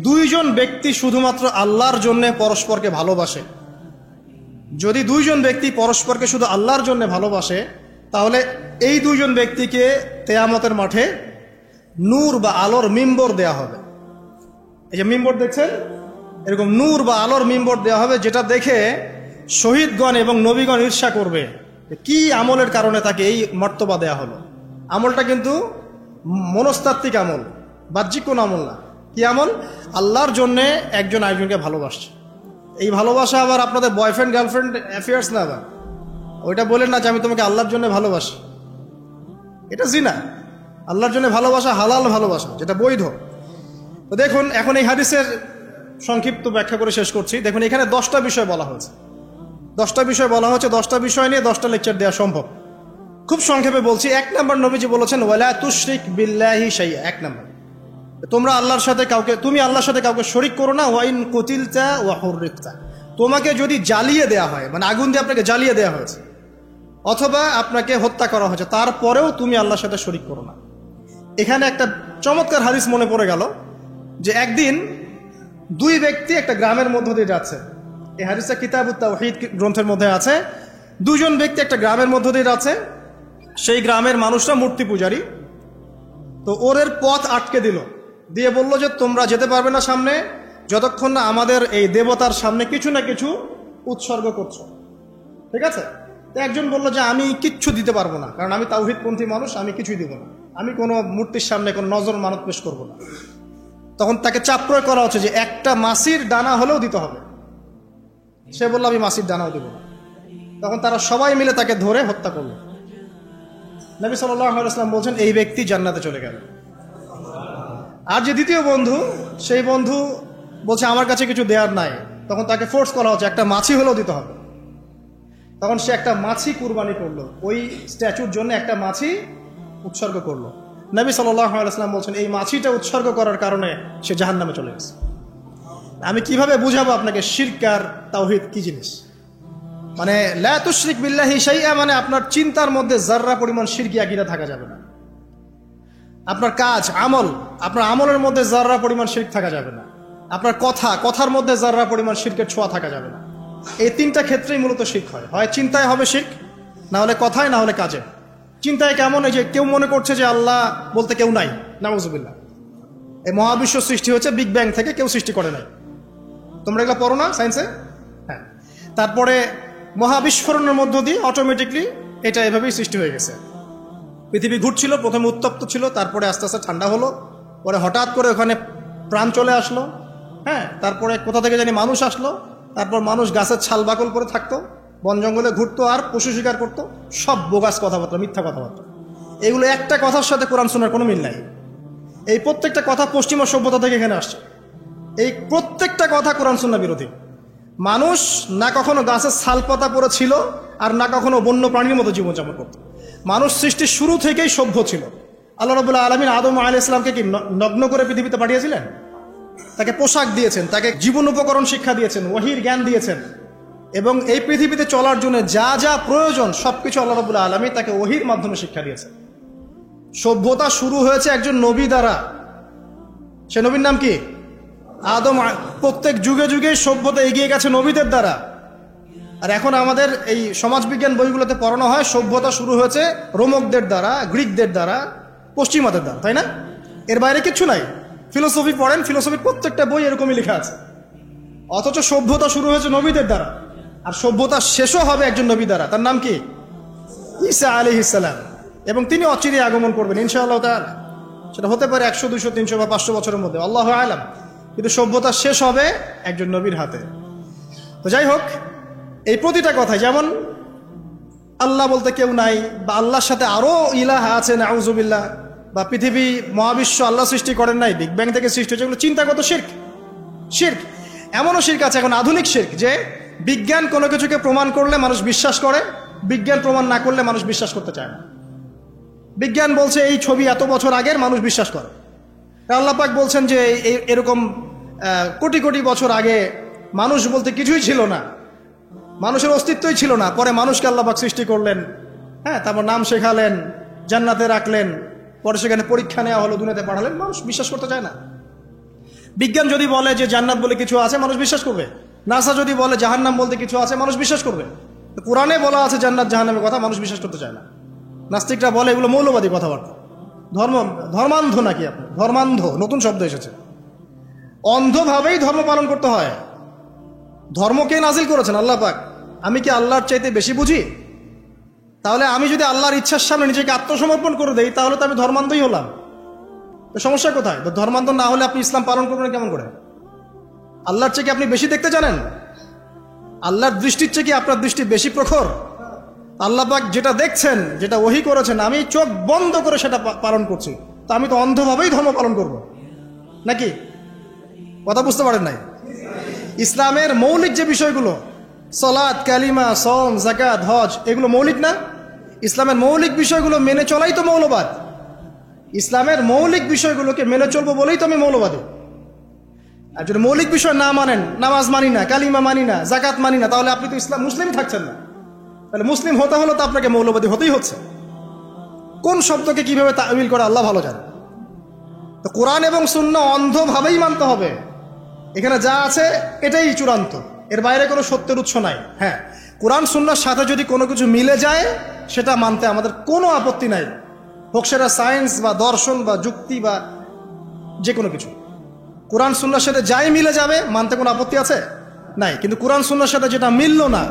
2 জন ব্যক্তি শুধুমাত্র আল্লাহর জন্য পরস্পরকে ভালোবাসে, যদি 2 জন ব্যক্তি পরস্পরকে শুধু আল্লাহর জন্য ভালোবাসে, তাহলে এই 2 জন ব্যক্তিকে কিয়ামতের মাঠে নূর বা আলোর মিম্বর দেয়া হবে। এই যে মিম্বর দেখছেন, এরকম নূর বা আলোর মিম্বর দেওয়া হবে, যেটা দেখে শহীদগণ এবং নবীগণ ঈর্ষা করবে, কি আমলের কারণে তাকে এই মর্তবা দেয়া হলো। আমলটা কিন্তু মনস্তাত্ত্বিক আমল, বাহ্যিক কোন আমল না। কি আমল? আল্লাহর জন্যে একজন আরেকজনকে ভালোবাসছে। এই ভালোবাসা আবার আপনাদের বয়ফ্রেন্ড গার্লফ্রেন্ড অ্যাফেয়ার্স না, আবার ওইটা বলেন না যে আমি তোমাকে আল্লাহর জন্য ভালোবাসি, এটা জিনা। আল্লাহর জন্য ভালোবাসা হালাল ভালোবাসা, যেটা বৈধ। তো দেখুন, এখন এই হাদিসের সংক্ষিপ্ত ব্যাখ্যা করে শেষ করছি। দেখুন, এখানে 10টা বিষয় বলা হয়েছে, 10টা বিষয় বলা হচ্ছে। 10টা বিষয় নিয়ে 10টা লেকচার দেওয়া সম্ভব। খুব সংক্ষেপে বলছি। 1 নম্বর, নবীজি বলেছেন ওয়ালা তুশরিক বিল্লাহি শাইআ। 1 নম্বর, তোমরা আল্লাহর সাথে কাউকে, তুমি আল্লাহর সাথে কাউকে শরিক করো না। ওয়াইন কুতিলতা ওয়া হুররিকতা, তোমাকে যদি জ্বালিয়ে দেয়া হয়, মানে আগুন দিয়ে আপনাকে জ্বালিয়ে দেওয়া হয়েছে, অথবা আপনাকে হত্যা করা হয়েছে, তারপরেও তুমি আল্লাহর সাথে শরিক করো না। এখানে একটা চমৎকার হাদিস মনে পড়ে গেল, যে একদিন 2 ব্যক্তি একটা গ্রামের মধ্য দিয়ে যাচ্ছে। এই হাদিসটা কিতাবুত তাওহীদ গ্রন্থের মধ্যে আছে। 2 জন ব্যক্তি একটা গ্রামের মধ্য দিয়ে যাচ্ছে। সেই গ্রামের মানুষরা মূর্তি পূজারী। তো ওদের পথ আটকে দিল, দিয়ে বলল যে তোমরা যেতে পারবে না সামনে, যতক্ষণ না আমাদের এই দেবতার সামনে কিছু না কিছু উৎসর্গ করছো। ঠিক আছে? তো একজন বলল যে আমি কিচ্ছু দিতে পারবো না, কারণ আমি তাওহীদপন্থী মানুষ, আমি কিছুই দিব না, আমি কোনো মূর্তির সামনে কোনো নজর মানত পেশ করবো না। তখন তাকে চাপ প্রয়োগ করা হচ্ছে যে একটা মাছির দানা হলেও দিতে হবে। সে বলল আমি মাছির দানাও দিব না। তখন তারা সবাই মিলে তাকে ধরে হত্যা করল। নবী সাল্লাল্লাহু আলাইহি ওয়াসাল্লাম বলছেন এই ব্যক্তি জান্নাতে চলে গেল। আর যে দ্বিতীয় বন্ধু, সেই বন্ধু বলছে আমার কাছে কিছু দেওয়ার নাই, তখন তাকে ফোর্স করা হচ্ছে একটা মাছি হলেও দিতে হবে। তখন সে একটা মাছি কুরবানি করলো, ওই স্ট্যাচুর জন্য একটা মাছি উৎসর্গ করলো। নবী সাল্লাল্লাহু আলাইহি ওয়াসাল্লাম বলছেন এই মাছিটা উৎসর্গ করার কারণে সে জাহান্নামে চলে গেছে। আমি কিভাবে বুঝাবো আপনাকে শিরক আর তাওহীদ কি জিনিস? মানে লা তুশরিক বিল্লাহি শাইআ মানে আপনার চিন্তার মধ্যে যাররা পরিমাণ শিরকি আকীদা থাকা যাবে না। আপনার কাজ আমল, আপনার আমলের মধ্যে যাররা পরিমাণ শিরক থাকা যাবে না। আপনার কথার মধ্যে যাররা পরিমাণ শিরকের ছোঁয়া থাকা যাবে না। এই তিনটা ক্ষেত্রেই মূলত শিরক হয়। হয় চিন্তায় হবে শিরক, না হলে কথায়, না হলে কাজে। চিন্তায় কেমন? এই যে কেউ মনে করছে যে আল্লাহ বলতে কেউ নাই, নাউযুবিল্লাহ। এই মহাবিশ্ব সৃষ্টি হয়েছে বিগ ব্যাং থেকে, কেউ সৃষ্টি করে নাই। তোমরা এগুলো পড়ো না সায়েন্সে? হ্যাঁ। তারপরে মহাবিস্ফোরণের মধ্য দিয়ে অটোমেটিকলি এটা এভাবেই সৃষ্টি হয়ে গেছে। পৃথিবী ঘুরছিল, প্রথমে উত্তপ্ত ছিল, তারপরে আস্তে আস্তে ঠান্ডা হলো, পরে হঠাৎ করে ওখানে প্রাণ চলে আসলো। হ্যাঁ, তারপরে কোথা থেকে জানি মানুষ আসলো, তারপর মানুষ গাছের ছাল বাকল করে থাকতো, বন জঙ্গলে ঘুরতো আর পশু শিকার করতো। সব বোগাস কথাবার্তা, মিথ্যা কথাবার্তা। এগুলো একটা কথার সাথে কোরআন সুন্নাহর কোনো মিল নাই। এই প্রত্যেকটা কথা পশ্চিমা সভ্যতা থেকে এখানে আসছে। এই প্রত্যেকটা কথা কোরআন সুন্নাহ বিরোধী। মানুষ না কখনো গাছের ছাল পাতা পরে ছিল, আর না কখনো বন্য প্রাণীর মতো জীবনযাপন করত। মানুষ সৃষ্টির শুরু থেকেই সভ্য ছিল। আল্লাহ রাব্বুল আলামিন আদম আলাইহিস সালামকে কি নগ্ন করে পৃথিবীতে পাঠিয়েছিলেন? তাকে পোশাক দিয়েছেন, তাকে জীবন উপকরণ শিক্ষা দিয়েছেন, ওহীর জ্ঞান দিয়েছেন, এবং এই পৃথিবীতে চলার জন্য যা যা প্রয়োজন সবকিছু আল্লাহ রাব্বুল আলামিন তাকে ওহীর মাধ্যমে শিক্ষা দিয়েছেন। সভ্যতা শুরু হয়েছে একজন নবী দ্বারা। সে নবীর নাম কি? আদম। প্রত্যেক যুগে যুগে সভ্যতা এগিয়ে গেছে নবীদের দ্বারা। আর এখন আমাদের এই সমাজবিজ্ঞান বইগুলোতে পড়ানো হয় সভ্যতা শুরু হয়েছে রোমকদের দ্বারা, গ্রিকদের দ্বারা, পশ্চিমাদের দ্বারা, তাই না? এর বাইরে কিচ্ছু নাই। ফিলোসফি পড়েন, ফিলোসফির প্রত্যেকটা বই এরকমই লেখা আছে। অথচ সভ্যতা শুরু হয়েছে নবীদের দ্বারা, আর সভ্যতা শেষও হবে একজন নবী দ্বারা। তার নাম কি? ঈসা আলাইহিস সালাম। এবং তিনি অচিরে আগমন করবেন ইনশাআল্লাহ তাআলা। সেটা হতে পারে 100, 200, 300 বা 500 বছরের মধ্যে, আল্লাহু আ'লাম। কিন্তু সভ্যতা শেষ হবে একজন নবীর হাতে। তো যাই হোক, এই প্রতিটা কথা, যেমন আল্লাহ বলতে কেউ নাই, বা আল্লাহর সাথে আরো ইলাহ আছে নাউযুবিল্লাহ, বা পৃথিবী মহাবিশ্ব আল্লাহ সৃষ্টি করেন নাই, বিগ ব্যাং থেকে সৃষ্টি হয়েছে, এগুলো চিন্তাগত শিরক। শিরক এমনও শিরক আছে এখন, আধুনিক শিরক, যে বিজ্ঞান কোনো কিছুকে প্রমাণ করলে মানুষ বিশ্বাস করে, বিজ্ঞান প্রমাণ না করলে মানুষ বিশ্বাস করতে চায় না। বিজ্ঞান বলছে এই ছবি এত বছর আগের, মানুষ বিশ্বাস করে। আল্লাহ পাক বলছেন যে এরকম কোটি কোটি বছর আগে মানুষ বলতে কিছুই ছিল না, মানুষের অস্তিত্বই ছিল না, পরে মানুষকে আল্লাহ পাক সৃষ্টি করলেন। হ্যাঁ, তারপর নাম শেখালেন, জান্নাতে রাখলেন, পরে সেখানে পরীক্ষা নেওয়া হলো, দুনিয়াতে পাঠালেন। মানুষ বিশ্বাস করতে চায় না। বিজ্ঞান যদি বলে যে জান্নাত বলে কিছু আছে, মানুষ বিশ্বাস করবে। নাসা যদি বলে জাহান্নাম বলতে কিছু আছে, মানুষ বিশ্বাস করবে। কোরআনে বলা আছে জান্নাত জাহান্নামের কথা, মানুষ বিশ্বাস করতে চায় না। নাস্তিকরা বলে এগুলো মৌলবাদী কথাবার্তা। ধর্মান্ধ নাকি আপনি? ধর্মান্ধ নতুন শব্দ এসেছে। অন্ধভাবেই ধর্ম পালন করতে হয়। ধর্মকে নাজিল করেছেন আল্লাহ পাক। আমি কি আল্লাহর চাইতে বেশি বুঝি? তাহলে আমি যদি আল্লাহর ইচ্ছার সামনে নিজেকে আত্মসমর্পণ করে দেই, তাহলে তো আমি ধর্মান্ধই হলাম। তো সমস্যা কোথায়? ধর্মান্ধ না হলে আপনি ইসলাম পালন করবেন কেমন করে? আল্লাহর চেয়ে কি আপনি বেশি দেখতে জানেন? আল্লাহর দৃষ্টির চেয়ে কি আপনার দৃষ্টি বেশি প্রখর? আল্লাহ পাক যেটা দেখছেন, যেটা ওহী করেছেন, আমি চোখ বন্ধ করে সেটা পালন করছি, তো আমি তো অন্ধভাবেই ধর্ম পালন করব নাকি? কথা বুঝতে পারেন নাই? ইসলামের মৌলিক যে বিষয়গুলো, সালাত, কালিমা, সওম, যাকাত, হজ, এগুলো মৌলিক না? ইসলামের মৌলিক বিষয়গুলো মেনে চলাই তো মৌলবাদ। ইসলামের মৌলিক বিষয়গুলোকে মেনে চলবো বলেই তো আমি মৌলবাদী। আর যদি মৌলিক বিষয় না মানেন, নামাজ মানি না, কালিমা মানি না, যাকাত মানি না, তাহলে আপনি তো ইসলাম মুসলিমই থাকছেন না। তাহলে মুসলিম হতে হলে তো আপনাকে মৌলবাদী হতেই হচ্ছে। কোন শব্দকে কিভাবে তা'উইল করে আল্লাহ ভালো জানে। তো কোরআন এবং সুন্নাহ অন্ধভাবেই মানতে হবে। এখানে যা আছে এটাই চূড়ান্ত, এর বাইরে কোনো সত্যের উৎস নাই। হ্যাঁ, কোরআন সুন্নাহর সাথে যদি কোনো কিছু মিলে যায়, সেটা মানতে আমাদের কোনো আপত্তি নাই, হোক সেটা সায়েন্স বা দর্শন বা যুক্তি বা যে কোনো কিছু। কোরআন সুন্নাহর সাথে যাই মিলে যাবে, মানতে কোনো আপত্তি আছে? নাই। কিন্তু কোরআন সুন্নাহর সাথে যেটা মিলল না,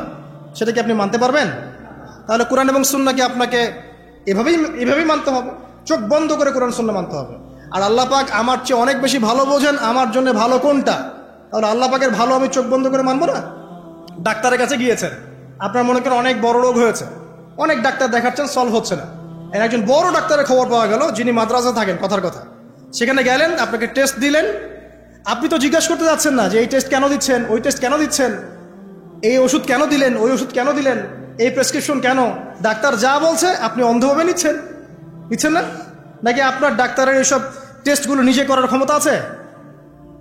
সেটা কি আপনি মানতে পারবেন? তাহলে কোরআন এবং সুন্নাহকে আপনাকে এভাবেই মানতে হবে, চোখ বন্ধ করে কোরআন সুন্নাহ মানতে হবে। আর আল্লাহ পাক আমার চেয়ে অনেক বেশি ভালো বোঝেন আমার জন্য ভালো কোনটা, তাহলে আল্লাহ পাকের ভালো আমি চোখ বন্ধ করে মানবো না? ডাক্তারের কাছে গিয়েছেন, আপনার মনে করেন অনেক বড় রোগ হয়েছে, অনেক ডাক্তার দেখাচ্ছেন, সলভ হচ্ছে না। একজন বড় ডাক্তারের খবর পাওয়া গেল যিনি মাদ্রাসা থাকেন, কথার কথা, সেখানে গেলেন, আপনাকে টেস্ট দিলেন। আপনি তো জিজ্ঞাসা করতে যাচ্ছেন না যে এই টেস্ট কেন দিচ্ছেন, ওই টেস্ট কেন দিচ্ছেন, এই ওষুধ কেন দিলেন, ওই ওষুধ কেন দিলেন, এই প্রেসক্রিপশন কেন। ডাক্তার যা বলছে আপনি অন্ধভাবে নিচ্ছেন না? নাকি আপনার ডাক্তারের এইসব টেস্টগুলো নিজে করার ক্ষমতা আছে?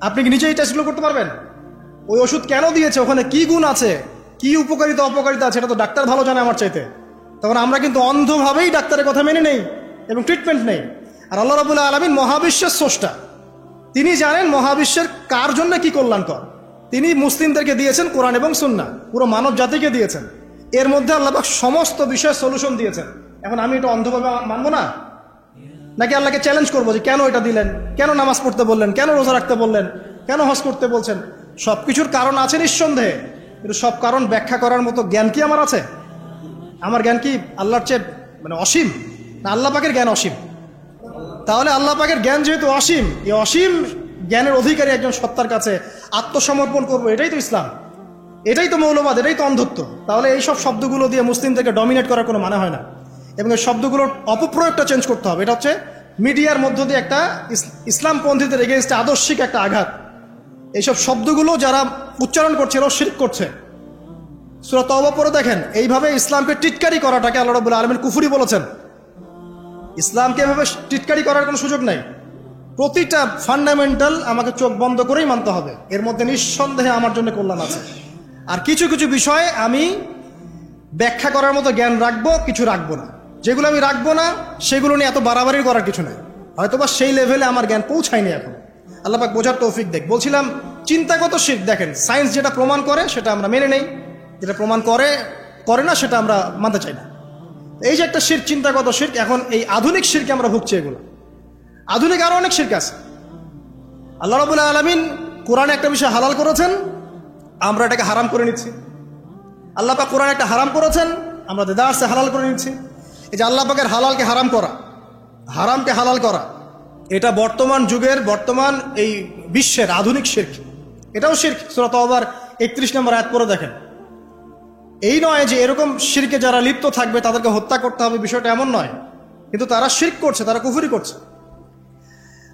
আপনি কি নিজে এই টেস্টগুলো করতে পারবেন? ওই ওষুধ কেন দিয়েছে, ওখানে কি গুণ আছে, কি উপকারিতা অপকারিতা আছে, এটা তো ডাক্তার ভালো জানে আমার চাইতে। তখন আমরা কিন্তু অন্ধভাবেই ডাক্তারের কথা মেনে নেই এবং ট্রিটমেন্ট নেই। আর আল্লাহ রাব্বুল আলামিন মহাবিশ্বের স্রষ্টা, তিনি জানেন মহাবিশ্বের কার জন্য কি কল্যাণকর। তিনি মুসলিমদেরকে দিয়েছেন কোরআন এবং সুন্নাহ, পুরো মানব জাতিকে দিয়েছেন। এর মধ্যে আল্লাহ পাক সমস্ত বিষয়ে সলিউশন দিয়েছেন। এখন আমি এটা অন্ধভাবে মানবো না, নাকি আল্লাহকে চ্যালেঞ্জ করবো যে কেন এটা দিলেন, কেন নামাজ পড়তে বললেন, কেন রোজা রাখতে বললেন, কেন হজ করতে বলছেন? সব কিছুর কারণ আছে নিঃসন্দেহে, কিন্তু সব কারণ ব্যাখ্যা করার মতো জ্ঞান কি আমার আছে? আমার জ্ঞান কি আল্লাহর চেয়ে অসীম, না আল্লাহ পাকের জ্ঞান অসীম? তাহলে আল্লাহ পাকের জ্ঞান যেহেতু অসীম, এই অসীম জ্ঞানের অধিকারী একজন সত্তার কাছে আত্মসমর্পণ করবো, এটাই তো ইসলাম, এটাই তো মৌলবাদ, এটাই তো অন্ধত্ব। তাহলে এইসব শব্দগুলো দিয়ে মুসলিমদেরকে ডমিনেট করার কোনো মানে হয় না, এবং এই শব্দগুলোর অপপ্রয়োগটা চেঞ্জ করতে হবে। এটা হচ্ছে মিডিয়ার মধ্য দিয়ে একটা ইসলামপন্থীদের এগেইনস্টে আদর্শিক একটা আঘাত। এইসব শব্দগুলো যারা উচ্চারণ করছে এরাও শিরক করছে। সূরা তাওবা পড়ে দেখেন, এইভাবে ইসলামকে টিটকারি করাটাকে আল্লাহ রাব্বুল আলামিন কুফরি বলেছেন। ইসলামকে এভাবে টিটকারি করার কোনো সুযোগ নাই। প্রতিটা ফান্ডামেন্টাল আমাকে চোখ বন্ধ করেই মানতে হবে, এর মধ্যে নিঃসন্দেহে আমার জন্য কল্যাণ আছে। আর কিছু কিছু বিষয়ে আমি ব্যাখ্যা করার মতো জ্ঞান রাখবো, কিছু রাখবো না। যেগুলো আমি রাখবো না সেগুলো নিয়ে এত বাড়াবাড়ি করার কিছু নেই, হয়তোবা সেই লেভেলে আমার জ্ঞান পৌঁছায়নি এখন। আল্লাহ পাক বোঝার তৌফিক দেখ। বলছিলাম চিন্তাগত শিরক, দেখেন সায়েন্স যেটা প্রমাণ করে সেটা আমরা মেনে নেই, যেটা প্রমাণ করে না সেটা আমরা মানতে চাই না। এই যে একটা শিরক, চিন্তাগত শিরক, এখন এই আধুনিক শিরকে আমরা ভুগছি। এগুলো আধুনিক আরো অনেক শিরক আছে। আল্লাহ রাব্বুল আলামিন কোরআনে একটা বিষয় হালাল করেছেন, আমরা এটাকে হারাম করে নিচ্ছি। আল্লাহ পাক কোরআনে একটা হারাম করেছেন, আমরা দেদারসে হালাল করে নিচ্ছি। এই যে আল্লাহ পাকের হালালকে হারাম করা, হারামকে হালাল করা, এটা বর্তমান যুগের, বর্তমান এই বিশ্বের আধুনিক শিরক। এটাও শিরক। সূরা তাওবার 31 নম্বর আয়াত পড়ে দেখেন। এই নয় যে এরকম শিরকে যারা লিপ্ত থাকবে তাদেরকে হত্যা করতে হবে, বিষয়টা এমন নয়, কিন্তু তারা শিরক করছে, তারা কুফরি করছে।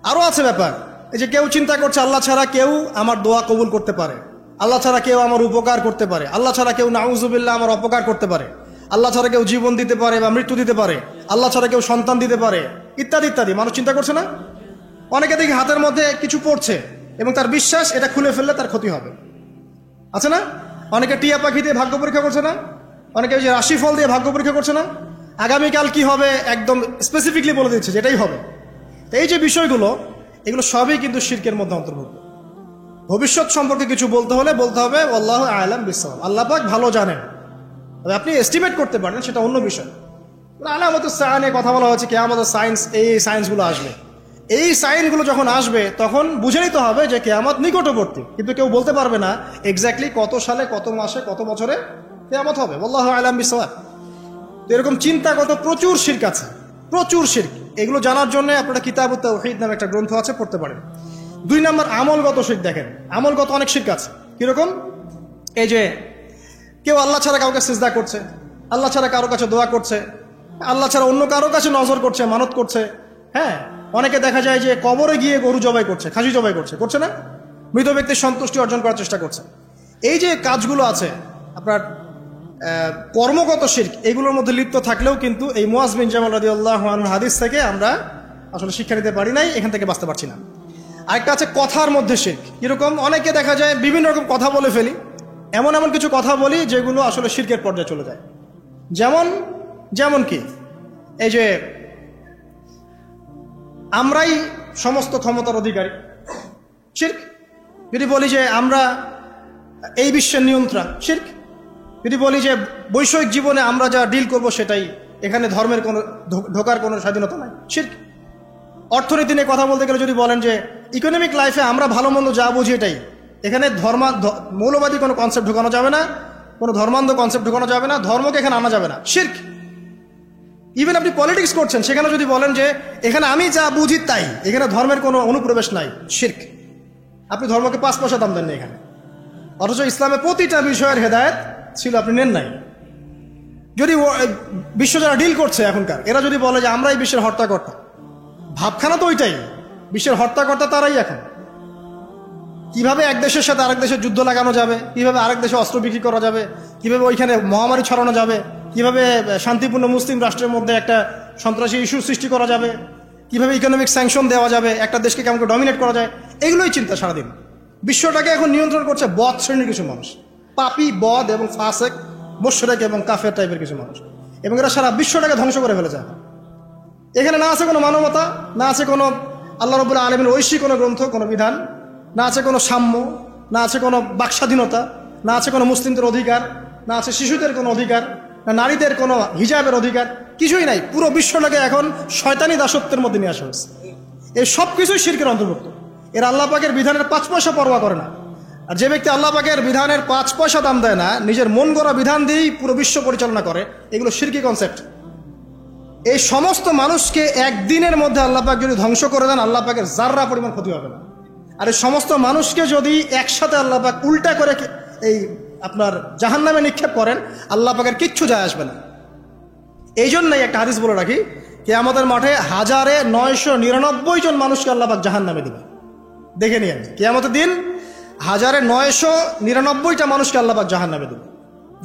আরও আছে ব্যাপার, এই যে কেউ চিন্তা করছে আল্লাহ ছাড়া কেউ আমার দোয়া কবুল করতে পারে, আল্লাহ ছাড়া কেউ আমার উপকার করতে পারে, আল্লাহ ছাড়া কেউ নাউজুবিল্লাহ আমার অপকার করতে পারে, আল্লাহ ছাড়া কেউ জীবন দিতে পারে বা মৃত্যু দিতে পারে, আল্লাহ ছাড়া কেউ সন্তান দিতে পারে, ইত্যাদি ইত্যাদি। মানুষ চিন্তা করছে না? অনেকে দেখি হাতের মধ্যে কিছু পড়ছে এবং তার বিশ্বাস এটা খুলে ফেললে তার ক্ষতি হবে, আছে না? অনেকে টিয়া পাখি দিয়ে ভাগ্য পরীক্ষা করছে না? অনেকে ওই যে রাশিফল দিয়ে ভাগ্য পরীক্ষা করছে না? আগামীকাল কি হবে একদম স্পেসিফিকলি বলে দিচ্ছে যেটাই হবে। তো এই যে বিষয়গুলো, এগুলো সবই কিন্তু শিরকের মধ্যে অন্তর্ভুক্ত। ভবিষ্যৎ সম্পর্কে কিছু বলতে হলে বলতে হবে আল্লাহু আ'লাম বিসসাওয়াব, আল্লাহ পাক ভালো জানেন। তবে আপনি এস্টিমেট করতে পারেন, সেটা অন্য বিষয়। আলামাতুস সাআ নিয়ে কথা বলা হচ্ছে, কিয়ামতের সায়েন্স, এই সায়েন্সগুলো আসবে। এই সাইনগুলো যখন আসবে তখন বুঝে নিতে হবে যে কিয়ামত নিকটবর্তী, কিন্তু কেউ বলতে পারবে না এক্স্যাক্টলি কত সালে, কত মাসে, কত বছরে কিয়ামত হবে। আল্লাহু আ'লাম বিসসাওয়াব। তো এরকম চিন্তাগত প্রচুর শিরক আছে, প্রচুর শিরক। এগুলো জানার জন্য আপনারা কিতাবুত তাওহীদ নামে একটা গ্রন্থ আছে, পড়তে পারেন। 2 নম্বর আমলগত শিরক। দেখেন আমলগত অনেক শিরক আছে। কিরকম? এই যে কেউ আল্লাহ ছাড়া কাউকে সিজদা করছে, আল্লাহ ছাড়া কারো কাছে দোয়া করছে, আল্লাহ ছাড়া অন্য কারো কাছে নজর করছে, মানত করছে। হ্যাঁ, অনেকে দেখা যায় যে কবরে গিয়ে গরু জবাই করছে, খাসি জবাই করছে, করছে না? মৃত ব্যক্তির সন্তুষ্টি অর্জন করার চেষ্টা করছে। এই যে কাজগুলো আছে আপনার কর্মগত শিরক, এগুলোর মধ্যে লিপ্ত থাকলেও কিন্তু এই মুআজ বিন জামাল রাদিয়াল্লাহু আনহুর হাদিস থেকে আমরা আসলে শিক্ষা নিতে পারি নাই, এখান থেকে বাঁচতে পারছি না। আরেকটা আছে কথার মধ্যে শিরক। কিরকম? অনেকে দেখা যায় বিভিন্ন রকম কথা বলে ফেলি, এমন এমন কিছু কথা বলি যেগুলো আসলে শিরকের পর্যায়ে চলে যায়। যেমন কি এই যে আমরাই সমস্ত ক্ষমতার অধিকারী, শিরক। যদি বলি যে আমরা এই বিশ্বের নিয়ন্ত্রণ, শিরক। যদি বলি যে বৈষয়িক জীবনে আমরা যা ডিল করব সেটাই, এখানে ধর্মের কোনো ঢোকার কোনো স্বাধীনতা নাই, শিরক। অর্থনীতি নিয়ে কথা বলতে গেলে যদি বলেন যে ইকোনমিক লাইফে আমরা ভালো মন্দ যা বুঝি এটাই, এখানে মৌলবাদী কোনো কনসেপ্ট ঢোকানো যাবে না, কোনো ধর্মান্ধ কনসেপ্ট ঢোকানো যাবে না, ধর্মকে এখানে আনা যাবে না, শিরক। ইভেন আপনি পলিটিক্স করছেন, সেখানে যদি বলেন যে এখানে আমি যা বুঝি তাই, এখানে ধর্মের কোনো অনুপ্রবেশ নাই, শিরক। আপনি ধর্মকে 5 পয়সা দাম দেন না এখানে, অথচ ইসলামের প্রতিটা বিষয়ের হেদায়েত ছিল, আপনি নেন নাই। যদি বিশ্ব যারা ডিল করছে এখনকার, এরা যদি বলে যে আমরাই বিশ্বের হর্তাকর্তা, ভাবখানা তো ওইটাই, বিশ্বের হর্তাকর্তা তারাই এখন। কিভাবে এক দেশের সাথে আরেক দেশের যুদ্ধ লাগানো যাবে, কিভাবে আরেক দেশে অস্ত্র বিক্রি করা যাবে, কিভাবে ওইখানে মহামারী ছড়ানো যাবে, কিভাবে শান্তিপূর্ণ মুসলিম রাষ্ট্রের মধ্যে একটা সন্ত্রাসী ইস্যু সৃষ্টি করা যাবে, কিভাবে ইকোনমিক স্যাংশন দেওয়া যাবে, একটা দেশকে কেমন করে ডমিনেট করা যায়, এগুলোই চিন্তা সারাদিন। বিশ্বটাকে এখন নিয়ন্ত্রণ করছে বদ শ্রেণীর কিছু মানুষ, পাপী, বদ এবং ফাসেক, মোশরেক এবং কাফের টাইপের কিছু মানুষ, এবং এরা সারা বিশ্বটাকে ধ্বংস করে ফেলেছে। এখানে না আছে কোনো মানবতা, না আছে কোনো আল্লাহ রাব্বুল আলামিনের ঐশী কোনো গ্রন্থ, কোনো বিধান, না আছে কোনো সাম্য, না আছে কোনো বাকস্বাধীনতা, না আছে কোনো মুসলিমদের অধিকার, না আছে শিশুদের কোনো অধিকার, না নারীদের কোনো হিজাবের অধিকার, কিছুই নাই। পুরো বিশ্বটাকে এখন শয়তানি দাসত্বের মধ্যে নিয়ে আসা হয়েছে। এই সব কিছুই শিরকের অন্তর্ভুক্ত। এরা আল্লাহ পাকের বিধানের 5 পয়সা পরোয়া করে না। আর যে ব্যক্তি আল্লাহ পাকের বিধানের 5 পয়সা দাম দেয় না, নিজের মন গড়া বিধান দিয়েই পুরো বিশ্ব পরিচালনা করে, এগুলো শিরকি কনসেপ্ট। এই সমস্ত মানুষকে একদিনের মধ্যে আল্লাহ পাক যদি ধ্বংস করে দেন, আল্লাহ পাকের যাররা পরিমাণ ক্ষতি হবে না। আর এই সমস্ত মানুষকে যদি একসাথে আল্লাহ পাক উল্টা করে এই আপনার জাহান্নামে নিক্ষেপ করেন, আল্লাহ পাকের কিচ্ছু যায় আসবে না। এই জন্যই একটা হাদিস বলে রাখি, কিয়ামতের মাঠে 1999 জন মানুষকে আল্লাহ পাক জাহান্নামে দিবে। দেখে নিয়েন, কিয়ামতের দিন 1999টা মানুষকে আল্লাহ পাক জাহান্নামে দিবে।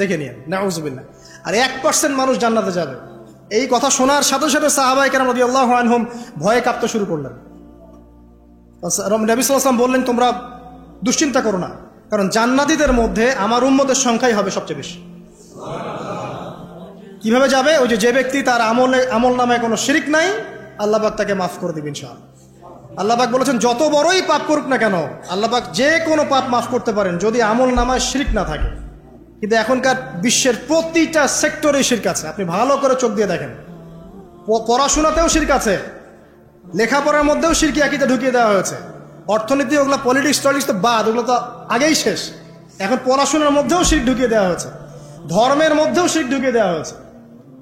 দেখে নিয়েন, নাউযুবিল্লাহ। আর 1% মানুষ জান্নাতে যাবে। এই কথা শোনার সাথে সাথে সাহাবায়ে কেরাম রাদিয়াল্লাহু আনহুম ভয়ে কাঁপতে শুরু করলেন। নবী সাল্লাল্লাহু আলাইহি ওয়াসাল্লাম বললেন, তোমরা দুশ্চিন্তা করো না, কারণ জান্নাতীদের মধ্যে আমার উম্মতের সংখ্যাই হবে সবচেয়ে বেশি। কিভাবে যাবে? ওই যে ব্যক্তি তার আমল নামায় কোনো শিরক নাই, আল্লাহ পাক তাকে মাফ করে দিবেন ইনশাআল্লাহ। আল্লাহ পাক বলেছেন, যত বড়ই পাপ করুক না কেন, আল্লাহ পাক যে কোনো পাপ মাফ করতে পারেন যদি আমল নামায় শিরক না থাকে। কিন্তু এখনকার বিশ্বের প্রতিটা সেক্টরে শিরক আছে। আপনি ভালো করে চোখ দিয়ে দেখেন, পড়াশোনাতেও শিরক আছে, লেখাপড়ার মধ্যেও শিরকি আকীদা ঢুকিয়ে দেওয়া হয়েছে। অর্থনীতি, ওগুলো পলিটিক্স টলিক্স তো বাদ, ওগুলো তো আগেই শেষ। এখন পড়াশোনার মধ্যেও শিরক ঢুকিয়ে দেওয়া হয়েছে, ধর্মের মধ্যেও শিরক ঢুকিয়ে দেওয়া হয়েছে।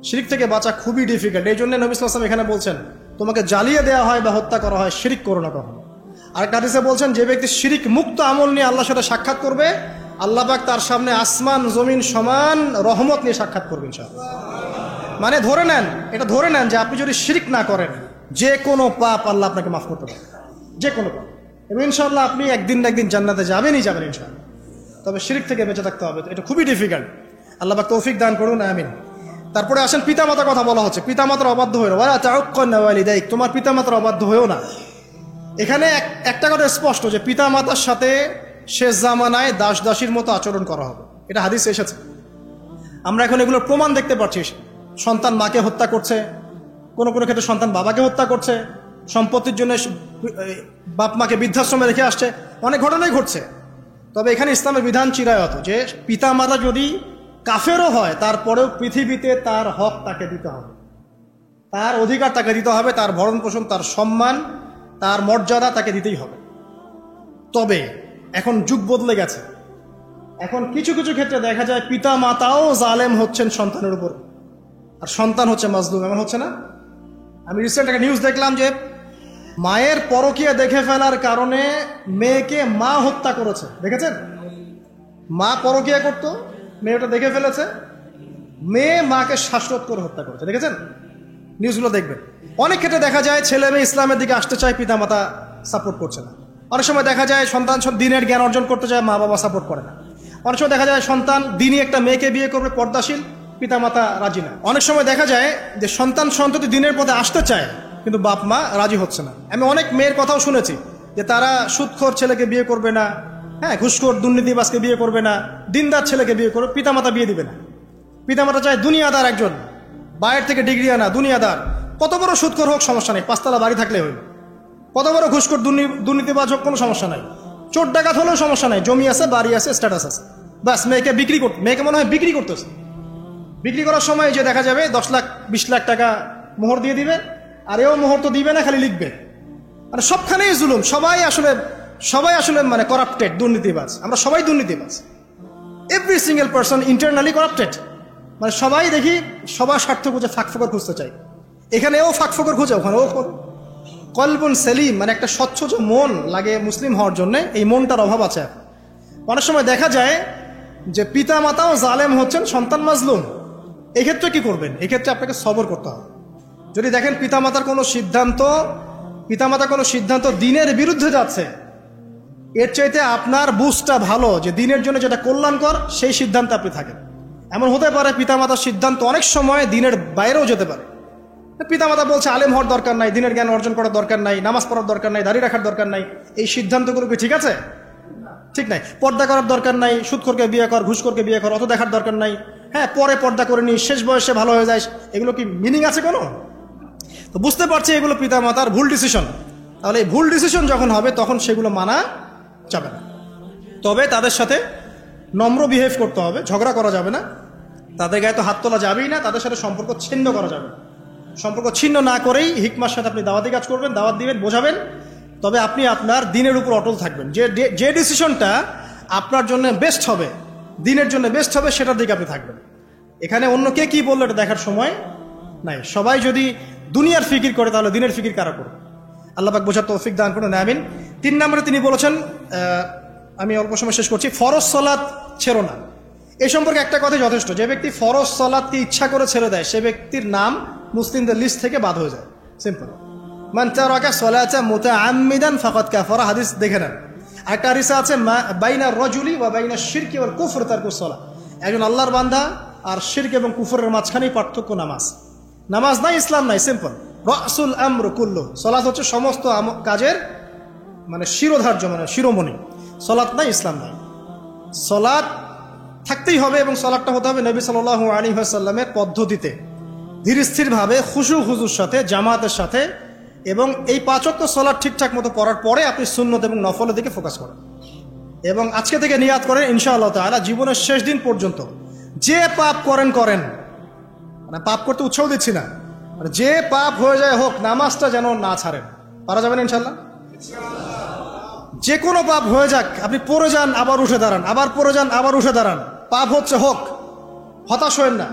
শিরক থেকে বাঁচা খুবই ডিফিকাল্ট। এই জন্য নবী সাল্লাল্লাহু আলাইহি ওয়াসাল্লাম এখানে বলছেন, তোমাকে জ্বালিয়ে দেওয়া হয় বা হত্যা করা হয়, শিরক করো না কখনো। আর হাদিসে বলছেন, যে ব্যক্তি শিরক মুক্ত আমল নিয়ে আল্লাহর সাথে সাক্ষাৎ করবে, আল্লাহ পাক তার সামনে আসমান জমিন সমান রহমত নিয়ে সাক্ষাৎ করবেন ইনশাআল্লাহ। মানে ধরে নেন, এটা ধরে নেন যে আপনি যদি শিরক না করেন, যে কোনো পাপ আল্লাহ আপনাকে মাফ করতে পারে, যে কোনো পাপ, এবং ইনশাআল্লাহ আপনি একদিন না একদিন জান্নাতে যাবেনই যাবেন ইনশাআল্লাহ। তবে শিরক থেকে বেঁচে থাকতে হবে, এটা খুবই ডিফিকাল্ট। আল্লাহ পাক তৌফিক দান করুন, আমিন। তারপরে আসেন পিতামাতার কথা বলা হচ্ছে, পিতামাতার অবাধ্য হয়েও না, ওয়ালা তাউক্কান্না ওয়ালিদাইক, তোমার পিতামাতার অবাধ্য হয়েও না। এখানে একটা কথা স্পষ্ট যে পিতামাতার সাথে শেষ জামানায় দাস দাসীর মতো আচরণ করা হবে, এটা হাদিসে এসেছে। আমরা এখন এগুলোর প্রমাণ দেখতে পাচ্ছি। সন্তান মাকে হত্যা করছে, কোনো কোনো ক্ষেত্রে সন্তান বাবাকে হত্যা করছে, সম্পত্তির জন্য বাপ মাকে বৃদ্ধাশ্রমে রেখে আসছে, অনেক ঘটনাই ঘটছে। তবে এখানে ইসলামের বিধান চিরায়ত যে পিতামাতা যদি কাফেরও হয়, তারপরেও পৃথিবীতে তার হক তাকে দিতে হবে, তার অধিকার তাকে দিতে হবে, তার ভরণ পোষণ, তার সম্মান, তার মর্যাদা তাকে দিতেই হবে। তবে এখন যুগ বদলে গেছে, এখন কিছু কিছু ক্ষেত্রে দেখা যায় পিতা মাতাও জালেম হচ্ছেন সন্তানের উপর, আর সন্তান হচ্ছে মাজলুম। এমন হচ্ছে না? আমি রিসেন্ট একটা নিউজ দেখলাম যে মায়ের পরকীয়া দেখে ফেলার কারণে মেয়েকে মা হত্যা করেছে। দেখেছেন? মা পরকীয়া করতো, মেয়েটা দেখে ফেলেছে, মেয়ে মাকে শ্বাসরোধ করে হত্যা করেছে। দেখেছেন? নিউজগুলো দেখবেন। অনেক ক্ষেত্রে দেখা যায় ছেলে মেয়ে ইসলামের দিকে আসতে চায়, পিতা মাতা সাপোর্ট করছে না। অনেক সময় দেখা যায় সন্তান দিনের জ্ঞান অর্জন করতে চায়, মা বাবা সাপোর্ট করে না। অনেক সময় দেখা যায় সন্তান দিনই একটা মেয়েকে বিয়ে করবে, পর্দাশীল, পিতা মাতা রাজি না। অনেক সময় দেখা যায় যে সন্তান সন্ততি দিনের পথে আসতে চায়, কিন্তু বাপ মা রাজি হচ্ছে না। আমি অনেক মেয়ের কথাও শুনেছি যে তারা সুদখোর ছেলেকে বিয়ে করবে না, হ্যাঁ, ঘুষখোর দুর্নীতিবাজকে বিয়ে করবে না, দিনদার ছেলেকে বিয়ে করবে, পিতামাতা বিয়ে দিবে না। পিতামাতা চায় দুনিয়াদার একজন, বাইরের থেকে ডিগ্রি আনা দুনিয়াদার, কত বড় সুদখোর হোক সমস্যা নেই, 5 তলা বাড়ি থাকলে হইল, কত বড় ঘুষখোর দুর্নীতিবাজ হোক কোনো সমস্যা নাই, চোর ডাকাত হলেও সমস্যা নাই, জমি আছে, বাড়ি আছে, স্ট্যাটাস আছে, ব্যাস মেয়েকে বিক্রি করতে, মেয়েকে মনে হয় বিক্রি করতেছে। বিক্রি করার সময় যে দেখা যাবে 10 লাখ 20 লাখ টাকা মোহর দিয়ে দিবে, আর এও মোহর তো দিবে না, খালি লিখবে। মানে সবখানেই জুলুম, সবাই আসলে মানে করাপ্টেড, দুর্নীতিবাজ। আমরা সবাই দুর্নীতিবাজ, every single person internally corrupted. মানে সবাই দেখি সবার স্বার্থ খুঁজে ফাঁকফোকর খুঁজতে চাই, এখানে ও ফাঁকফোকর খুঁজে, ওখানে ও। কলবুন সেলিম মানে একটা স্বচ্ছ যে মন লাগে মুসলিম হওয়ার জন্য, এই মনটার অভাব আছে। অনেক সময় দেখা যায় যে পিতা মাতাও জালেম হচ্ছেন, সন্তান মাজলুম। এক্ষেত্রে কি করবেন? এক্ষেত্রে আপনাকে সবর করতে হবে। যদি দেখেন পিতামাতার কোনো সিদ্ধান্ত দিনের বিরুদ্ধে যাচ্ছে, এর চাইতে আপনার বুঝটা ভালো যে দিনের জন্য যেটা কল্যাণকর সেই সিদ্ধান্তে আপনি থাকেন। এমন হতে পারে পিতামাতার সিদ্ধান্ত অনেক সময় দিনের বাইরেও যেতে পারে। পিতামাতা বলছে আলেম হওয়ার দরকার নাই, দিনের জ্ঞান অর্জন করার দরকার নাই, নামাজ পড়ার দরকার নাই, দাড়ি রাখার দরকার নাই, এই সিদ্ধান্তগুলো কি ঠিক আছে? ঠিক নাই। পর্দা করার দরকার নাই, সুদখোরকে বিয়ে কর, ঘুষখোরকে বিয়ে কর, অত দেখার দরকার নাই, হ্যাঁ পরে পর্দা করে নি, শেষ বয়সে ভালো হয়ে যায়, এগুলো কি মিনিং আছে কোনো? তো বুঝতে পারছি এগুলো পিতামাতার ভুল ডিসিশন। তাহলে এই ভুল ডিসিশন যখন হবে তখন সেগুলো মানা যাবে না। তবে তাদের সাথে নম্র বিহেভ করতে হবে, ঝগড়া করা যাবে না, তাদের গায়ে তো হাত তোলা যাবেই না, তাদের সাথে সম্পর্ক ছিন্ন করা যাবে না। সম্পর্ক ছিন্ন না করেই হিকমার সাথে আপনি দাওয়াতি কাজ করবেন, দাওয়াত দিবেন, বোঝাবেন। তবে আপনি আপনার দিনের উপর অটল থাকবেন। যে ডিসিশনটা আপনার জন্য বেস্ট হবে, দিনের জন্য বেস্ট হবে, সেটার দিকে আপনি থাকবেন। এখানে অন্য কে কি বললো এটা দেখার সময় নাই। সবাই যদি দুনিয়ার ফিকির করে তাহলে দিনের ফিকির কারা করবে? আল্লাহ পাক বোঝার তৌফিক দান করুন, আমিন। 3 নম্বরে তিনি বলেছেন, আমি অল্প সময় শেষ করছি, ফরজ সালাত ছেড়ো না। এই সম্পর্কে একটা কথা যথেষ্ট, যে ব্যক্তি ফরজ সালাতকে ইচ্ছা করে ছেড়ে দেয় সে ব্যক্তির নাম মুসলিমদের লিস্ট থেকে বাদ হয়ে যায়। সিম্পল। মান তারাকা সালাতা মুতাআম্মিদান ফাকাদ কাফারা, হাদিস দেখে নেন। একটা হাদিসে আছে বাইনা রাজুলি ওয়া বাইনা শিরকি ওয়াল কুফর তারকুস সালাত, একজন আল্লাহর বান্দা আর শিরক এবং কুফরের মাঝখানেই পার্থক্য নামাজ। নামাজ নাই, ইসলাম নাই, সিম্পল। রাসুল আমর কুল্লু, সালাত হচ্ছে সমস্ত কাজের মানে শিরোধার্য, মানে শিরোমণি। সালাত নাই, ইসলাম নাই। সালাত থাকতেই হবে এবং সালাতটা হতে হবে নবী সাল্লাল্লাহু আলাইহি ওয়াসাল্লামের পদ্ধতিতে, ধীর স্থিরভাবে, খুশু খুজুর সাথে, জামাতের সাথে। এবং এই 5 ওয়াক্ত সালাত ঠিকঠাক মতো পড়ার পরে আপনি সুন্নত এবং নফলের দিকে ফোকাস করেন। এবং আজকে থেকে নিয়াত করেন ইনশাআল্লাহ তাআলা জীবনের শেষ দিন পর্যন্ত যে পাপ করেন, মানে পাপ করতে উৎসাহ দিচ্ছি না, মানে যে পাপ হয়ে যায় হোক, নামাজটা যেন না ছাড়েন। পারা যাবেন ইনশাআল্লাহ? যে কোনো পাপ হয়ে যাক, আপনি পড়ে যান আবার উঠে দাঁড়ান, আবার পড়ে যান আবার উঠে দাঁড়ান, পাপ হচ্ছে হোক, হতাশ হয়েন না।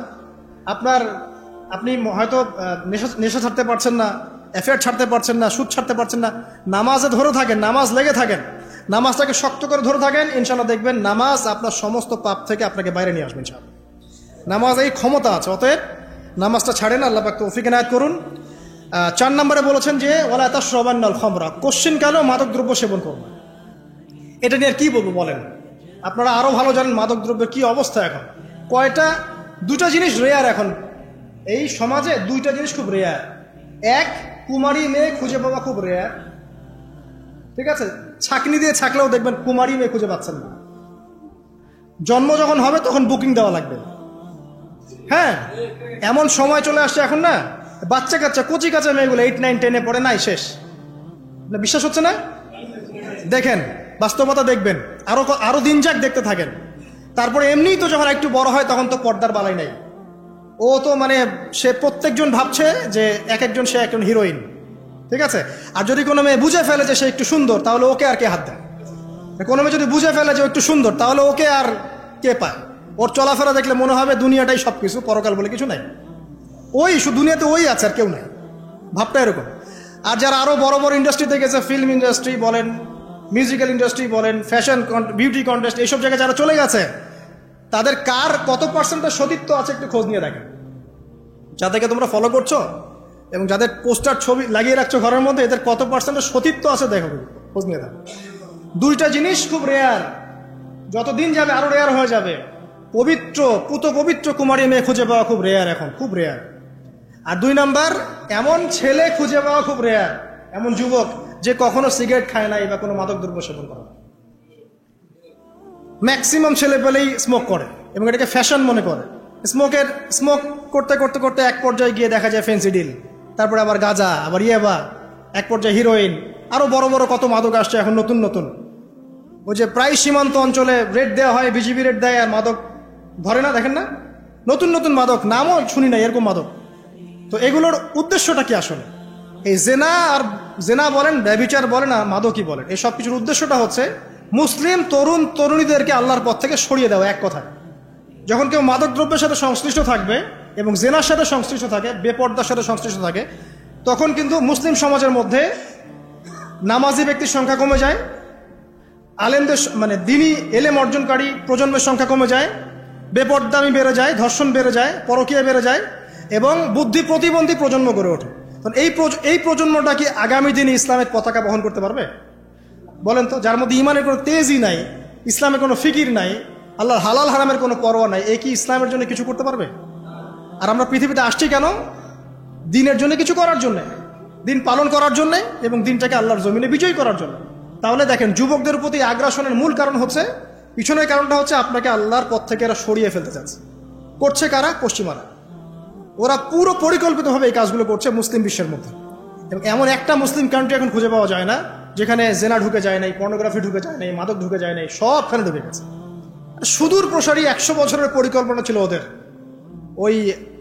আপনি হয়তো নেশা ছাড়তে পারছেন না, অ্যাফেয়ার ছাড়তে পারছেন না, সুদ ছাড়তে পারছেন না, নামাজে ধরে থাকেন, নামাজ লেগে থাকেন, নামাজটাকে শক্ত করে ধরে থাকেন, ইনশাআল্লাহ দেখবেন নামাজ আপনার সমস্ত পাপ থেকে আপনাকে বাইরে নিয়ে আসবেন ইনশাআল্লাহ। নামাজ এই ক্ষমতা আছে, অতএব নামাজটা ছাড়েন। আল্লাহ পাক তৌফিক এনায়েত করুন। 4 নম্বরে বলেছেন যে ওয়ালা তাশরাবান্নাল খামরা, কোশ্চিনকালেও মাদক দ্রব্য সেবন করুন। এটা নিয়ে আর কি বলবো বলেন? আপনারা আরো ভালো জানেন মাদক দ্রব্যের কি অবস্থা এখন। দুটা জিনিস রেয়ার এখন এই সমাজে, 2টা জিনিস খুব রেয়ার। এক, কুমারী মেয়ে খুঁজে পাওয়া খুব রেয়ার, ঠিক আছে? ছাকনি দিয়ে ছাকলেও দেখবেন কুমারী মেয়ে খুঁজে পাচ্ছেন না। জন্ম যখন হবে তখন বুকিং দেওয়া লাগবে। হ্যাঁ, এমন সময় চলে আসছে এখন না, বাচ্চা কাচ্চা কচি কাঁচা মেয়েগুলো 8, 9, 10-এ পড়ে নাই, শেষ। বিশ্বাস হচ্ছে না? দেখেন, বাস্তবতা দেখবেন, আরো দিন যাক, দেখতে থাকেন। তারপরে এমনিই তো যখন একটু বড় হয় তখন তো পর্দার বালাই নাই। ও তো মানে সে প্রত্যেকজন ভাবছে যে একজন সে একজন হিরোইন, ঠিক আছে? আর যদি কোনো মেয়ে বুঝে ফেলে যে সে একটু সুন্দর, তাহলে ওকে আর কে হাত দেয়? কোনো মেয়ে যদি বুঝে ফেলে যে একটু সুন্দর, তাহলে ওকে আর কে পায়? ওর চলাফেরা দেখলে মনে হবে দুনিয়াটাই সব কিছু, পরকাল বলে কিছু নাই, ওই দুনিয়াতে ওই আছে আর কেউ নাই, ভাবটা এরকম। আর যারা আরো বড় বড় ইন্ডাস্ট্রিতে গেছে, ফিল্ম ইন্ডাস্ট্রি বলেন, মিউজিক্যাল ইন্ডাস্ট্রি বলেন, ফ্যাশন, বিউটি কন্টেস্ট, এইসব জায়গায় যারা চলে গেছে, তাদের কত পার্সেন্টের সতীত্ব আছে একটু খোঁজ নিয়ে দেখেন। যাদেরকে তোমরা ফলো করছো এবং যাদের পোস্টার ছবি লাগিয়ে রাখছো ঘরের মধ্যে, এদের কত পার্সেন্টের সতীত্ব আছে দেখো, খোঁজ নিয়ে দেখো। 2টা জিনিস খুব রেয়ার, যতদিন যাবে আরো রেয়ার হয়ে যাবে। পবিত্র কুমারী মেয়ে খুঁজে পাওয়া খুব রেয়ার, এখন খুব রেয়ার। আর 2 নাম্বার, এমন ছেলে খুঁজে পাওয়া খুব রেয়ার, এমন যুবক যে কখনো সিগারেট খায় নাই বা কোনো মাদক দ্রব্য সেবন করে না। ম্যাক্সিমাম ছেলে পেলেই স্মোক করে এবং এটাকে ফ্যাশন মনে করে। স্মোক করতে করতে করতে এক পর্যায়ে গিয়ে দেখা যায় ফেন্সিডিল, তারপরে আবার গাঁজা, আবার ইয়াবা, এক পর্যায়ে হিরোইন, আরো বড় বড় কত মাদক আসছে এখন নতুন। ওই যে প্রায় সীমান্ত অঞ্চলে রেড দেওয়া হয়, বিজিবি রেড দেয়, আর মাদক ধরে না, দেখেন না? নতুন মাদক, নামও শুনি না এরকম মাদক। তো এগুলোর উদ্দেশ্যটা কি আসলে? এই জেনা বলেন, ব্যভিচার বলেন, আর মাদকই বলেন, এই সব কিছুর উদ্দেশ্যটা হচ্ছে মুসলিম তরুণীদেরকে আল্লাহর পথ থেকে সরিয়ে দেওয়া। এক কথায়, যখন কেউ মাদক দ্রব্যের সাথে সংশ্লিষ্ট থাকবে এবং জেনার সাথে সংশ্লিষ্ট থাকে, বেপর্দার সাথে সংশ্লিষ্ট থাকে, তখন কিন্তু মুসলিম সমাজের মধ্যে নামাজি ব্যক্তির সংখ্যা কমে যায়, আলেমদের মানে দিনী এলেম অর্জনকারী প্রজন্মের সংখ্যা কমে যায়, বেপরদামি বেড়ে যায়, ধর্ষণ বেড়ে যায়, পরকীয়া বেড়ে যায় এবং বুদ্ধি প্রতিবন্ধী প্রজন্ম গড়ে ওঠে। এই প্রজন্মটা কি আগামী দিনে ইসলামের পতাকা বহন করতে পারবে? বলেন তো, যার মধ্যে ইমানের কোনো তেজই নাই, ইসলামের কোনো ফিকির নাই, আল্লাহর হালাল হারামের কোনো পরোয়া নাই, এ কি ইসলামের জন্য কিছু করতে পারবে? আর আমরা পৃথিবীতে আসছি কেন? দিনের জন্য কিছু করার জন্যে, দিন পালন করার জন্যে এবং দিনটাকে আল্লাহর জমিনে বিজয় করার জন্য। তাহলে দেখেন, যুবকদের প্রতি আগ্রাসনের মূল কারণ হচ্ছে, পিছনের কারণটা হচ্ছে আপনাকে আল্লাহর পথ থেকে এরা সরিয়ে ফেলতে চাচ্ছে। করছে কারা? পশ্চিমারা। ওরা পুরো পরিকল্পিতভাবে এই কাজগুলো করছে মুসলিম বিশ্বের মধ্যে। এবং এমন একটা মুসলিম কান্ট্রি এখন খুঁজে পাওয়া যায় না যেখানে জেনা ঢুকে যায় নাই, পর্নোগ্রাফি ঢুকে যায় নাই, মাদক ঢুকে যায় নাই, সবখানে ঢুকে গেছে। সুদূর প্রসারী 100 বছরের পরিকল্পনা ছিল ওদের। ওই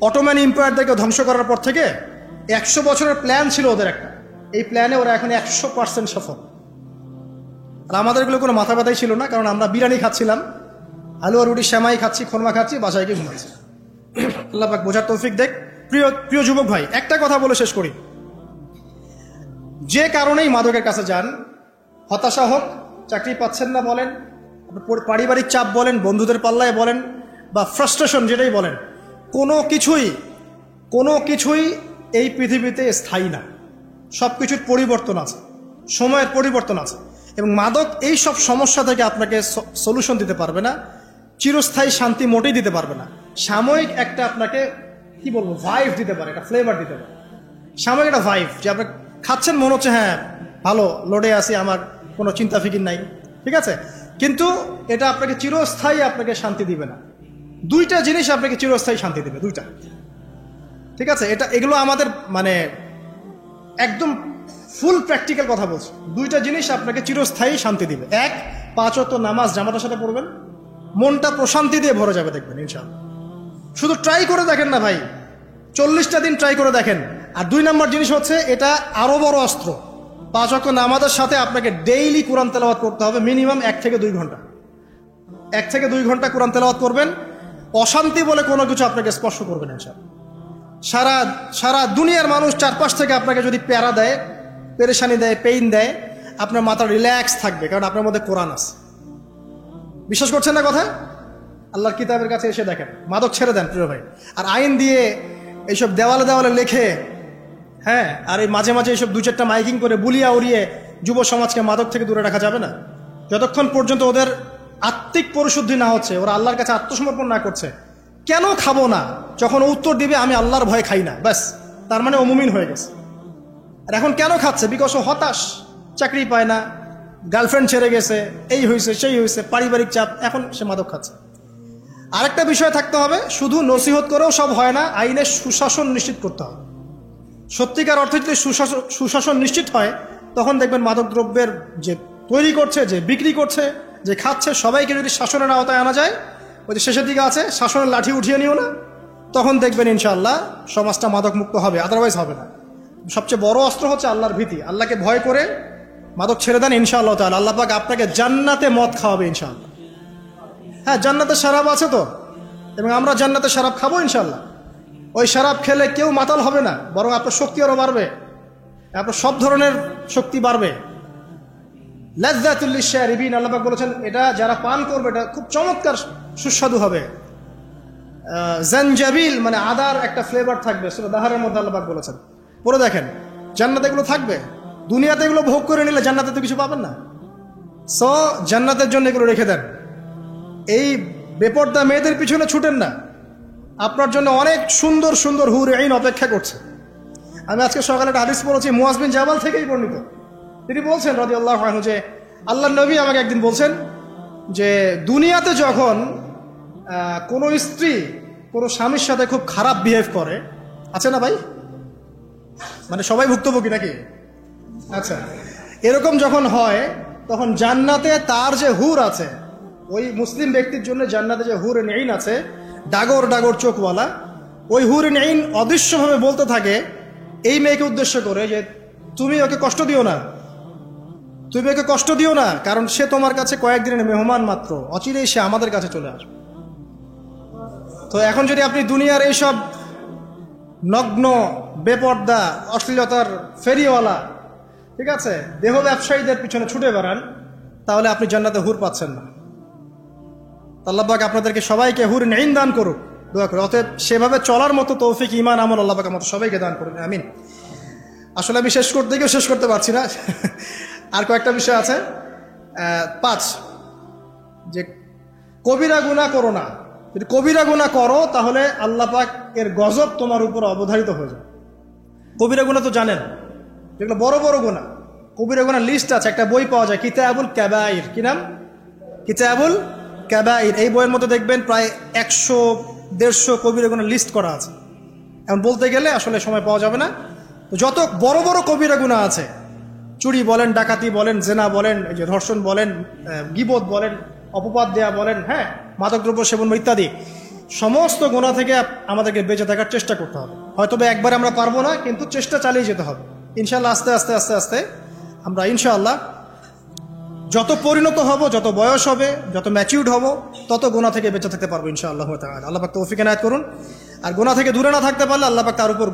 অটোম্যান এম্পায়ারদেরকে ধ্বংস করার পর থেকে 100 বছরের প্ল্যান ছিল ওদের একটা। এই প্ল্যানে ওরা এখন 100% সফল। আর আমাদের এগুলো কোনো মাথা ব্যথাই ছিল না, কারণ আমরা বিরিয়ানি খাচ্ছিলাম, আলু আর রুটি শ্যামাই খাচ্ছি, খোরমা খাচ্ছি, বাসায় গিয়ে ঘুমাচ্ছি। আল্লাহ পাক বোঝার তৌফিক দেখ। প্রিয় যুবক ভাই, একটা কথা বলে শেষ করি। যে কারণেই মাদকের কাছে যান, হতাশা হোক, চাকরি পাচ্ছেন না বলেন, পারিবারিক চাপ বলেন, বন্ধুদের পাল্লায় বলেন, বা ফ্রাস্ট্রেশন যেটাই বলেন, কোনো কিছুই এই পৃথিবীতে স্থায়ী না। সব কিছুর পরিবর্তন আছে, সময়ের পরিবর্তন আছে। এবং মাদক এই সব সমস্যা থেকে আপনাকে সলিউশন দিতে পারবে না, চিরস্থায়ী শান্তি মোটেই দিতে পারবে না। সাময়িক একটা আপনাকে কি বলবো, ভাইভ দিতে পারে, একটা ফ্লেভার দিতে পারে, সাময়িক একটা ভাইভ, যে আপনি খাচ্ছেন, মনে হচ্ছে হ্যাঁ ভালো, লোডে আসি, আমার কোনো চিন্তা ফিকির নাই, ঠিক আছে। কিন্তু এটা আপনাকে চিরস্থায়ী আপনাকে শান্তি দিবে না। দুইটা জিনিস আপনাকে চিরস্থায়ী শান্তি দিবে, দুইটা, ঠিক আছে। এগুলো আমাদের মানে একদম ফুল প্র্যাকটিক্যাল কথা বলছি। দুইটা জিনিস আপনাকে চিরস্থায়ী শান্তি দিবে। এক, 5 ওয়াক্ত নামাজ জামাতের সাথে পড়বেন, মনটা প্রশান্তি দিয়ে ভরে যাবে, দেখবেন ইনশাআল্লাহ। শুধু ট্রাই করে দেখেন না ভাই, 40টা দিন ট্রাই করে দেখেন। আর 2 নম্বর জিনিস হচ্ছে, এটা আরো বড় অস্ত্র। 5 ওয়াক্ত নামাজের সাথে আপনাকে ডেইলি কোরআন তেলাওয়াত করতে হবে, মিনিমাম 1 থেকে 2 ঘন্টা। 1 থেকে 2 ঘন্টা কোরআন তেলাওয়াত করবেন, অশান্তি বলে কোনো কিছু আপনাকে স্পর্শ করবেন ইনশাআল্লাহ। সারা দুনিয়ার মানুষ চারপাশ থেকে আপনাকে যদি প্যারা দেয়, পেরেশানি দেয়, পেইন দেয়, আপনার মাথা রিল্যাক্স থাকবে, কারণ আপনার মধ্যে কোরআন আছে। বিশ্বাস করছেন না কথা? আল্লাহর কিতাবের কাছে এসে দেখেন, মাদক ছেড়ে দেন প্রিয় ভাই। আর আইন দিয়ে এইসব দেওয়ালে দেওয়ালে লেখে, হ্যাঁ, আর এই মাঝে মাঝে এইসব 2-4টা মাইকিং করে বুলিয়া উড়িয়ে যুব সমাজকে মাদক থেকে দূরে রাখা যাবে না। যতক্ষণ পর্যন্ত ওদের আত্মিক পরিশুদ্ধি না হচ্ছে, ওরা আল্লাহর কাছে আত্মসমর্পণ না করছে। কেন খাবো না, যখন উত্তর দিবে আমি আল্লাহর ভয় খাই না, ব্যাস, তার মানে ও মুমিন হয়ে গেছে। আর এখন কেন খাচ্ছে? বিকজ ও হতাশ, চাকরি পায় না, গার্লফ্রেন্ড ছেড়ে গেছে, এই হয়েছে সেই হয়েছে, পারিবারিক চাপ, এখন সে মাদক খাচ্ছে। আরেকটা বিষয় থাকতে হবে, শুধু নসিহত করেও সব হয় না, আইনের সুশাসন নিশ্চিত করতে হবে। সত্যিকার অর্থে যদি সুশাসন নিশ্চিত হয়, তখন দেখবেন মাদক দ্রব্যের যে তৈরি করছে, যে বিক্রি করছে, যে খাচ্ছে, সবাইকে যদি শাসনের আওতায় আনা যায়, ওই যে শেষের দিকে আছে, শাসনের লাঠি উঠিয়ে নিও না, তখন দেখবেন ইনশাআল্লাহ সমাজটা মাদক মুক্ত হবে, আদারওয়াইজ হবে না। সবচেয়ে বড় অস্ত্র হচ্ছে আল্লাহর ভীতি। আল্লাহকে ভয় করে মাদক ছেড়ে দেন, ইনশাআল্লাহ তাআলা আল্লাহ পাক আপনাকে জান্নাতে মদ খাওয়াবে ইনশাআল্লাহ। হ্যাঁ, জান্নাতে শরাব আছে তো, এবং আমরা জান্নাতে শরাব খাবো ইনশাআল্লাহ। ওই শরাব খেলে কেউ মাতাল হবে না, বরং আপনার শক্তি আরও বাড়বে, আপনার সব ধরনের শক্তি বাড়বে। লাযযাতুল লিশশারিবিন, আল্লাহ পাক বলেছেন, এটা যারা পান করবে এটা খুব চমৎকার সুস্বাদু হবে। জানজাবিল মানে আদার একটা ফ্লেভার থাকবে, সূরা দাহারের মধ্যে আল্লাহ পাক বলেছেন। পড়ে দেখেন, জান্নাতে এগুলো থাকবে। দুনিয়াতে এগুলো ভোগ করে নিলে জান্নাতে তো কিছু পাবেন না। সো জান্নাতের জন্য এগুলো রেখে দেন। এই বেপর্দা মেয়েদের পিছনে ছুটেন না, আপনার জন্য অনেক সুন্দর সুন্দর হুর আইন অপেক্ষা করছে। আমি আজকে সকালে একটা হাদিস পড়েছি, মুয়াজ বিন জাবাল থেকেই বর্ণিত। তিনি বলছেন রাদিয়াল্লাহু আনহু, যে আল্লাহর নবী আমাকে একদিন বলছেন যে দুনিয়াতে যখন কোনো স্ত্রী কোনো স্বামীর সাথে খুব খারাপ বিহেভ করে, আছে না ভাই, মানে সবাই ভুক্তভোগী নাকি? আচ্ছা, এরকম যখন হয়, তখন জান্নাতে তার যে হুর আছে, ওই মুসলিম ব্যক্তির জন্য জান্নাতে যে হুর আইন আছে, ডাগর ডাগর চোখওয়ালা, ওই হুর আইন অদৃশ্যভাবে বলতে থাকে এই মেয়েকে উদ্দেশ্য করে, যে তুমি ওকে কষ্ট দিও না, তুমি ওকে কষ্ট দিও না, কারণ সে তোমার কাছে কয়েকদিনের মেহমান মাত্র, অচিরেই সে আমাদের কাছে চলে আসবে। তো এখন যদি আপনি দুনিয়ার এইসব নগ্ন, বেপর্দা, অশ্লীলতার ফেরিওয়ালা, ঠিক আছে, দেহ ব্যবসায়ীদের পিছনে ছুটে বেড়ান, তাহলে আপনি জান্নাতে হুর পাচ্ছেন না। আল্লাহ পাক আপনাদেরকে সবাইকে হুরিন ঈন দান করুক, দোয়া করে। অতএব সেভাবে চলার মতো তৌফিক, ঈমান, আমল আল্লাহ পাক আমাদের সবাইকে দান করুন, আমিন। আসলে আমি শেষ করতে গিয়েও শেষ করতে পারছি না, আর কয়েকটা বিষয় আছে। 5, যে কবিরা গুনাহ করো না। যদি কবিরা গুনাহ করো তাহলে আল্লাহ পাক এর গজব তোমার উপর অবধারিত হয়ে যায়। কবিরা গুনাহ তো জানেন, যেগুলো বড় বড় গুনাহ, কবিরা গুনাহ লিস্ট আছে, একটা বই পাওয়া যায়, কিতাবুল কাবাইর। কি নাম? কিতাবুল কাবাইর। এই বইয়ের মধ্যে দেখবেন প্রায় 100-150 কবিরা গুনাহ লিস্ট করা আছে। এখন বলতে গেলে আসলে সময় পাওয়া যাবে না। তো যত বড় বড় কবিরা গুনাহ আছে, চুরি বলেন, ডাকাতি বলেন, জেনা বলেন, এই যে ধর্ষণ বলেন, গীবত বলেন, অপবাদ দেয়া বলেন, হ্যাঁ, মাদকদ্রব্য সেবন ইত্যাদি, সমস্ত গুনাহ থেকে আমাদেরকে বেঁচে থাকার চেষ্টা করতে হবে। হয়তো একবারে আমরা পারবো না, কিন্তু চেষ্টা চালিয়ে যেতে হবে ইনশাআল্লাহ। আস্তে আস্তে আস্তে আস্তে আমরা ইনশাআল্লাহ যত পরিণত হব, যত বয়স হবে, যত ম্যাচিউরড হব, তত গুনাহ থেকে বেঁচে থাকতে পারবো ইনশাআল্লাহ তাআলা। আল্লাহ পাক তৌফিক এনায়েত করুন। আর গুনাহ থেকে দূরে না থাকতে পারলে আল্লাহ পাক তার উপর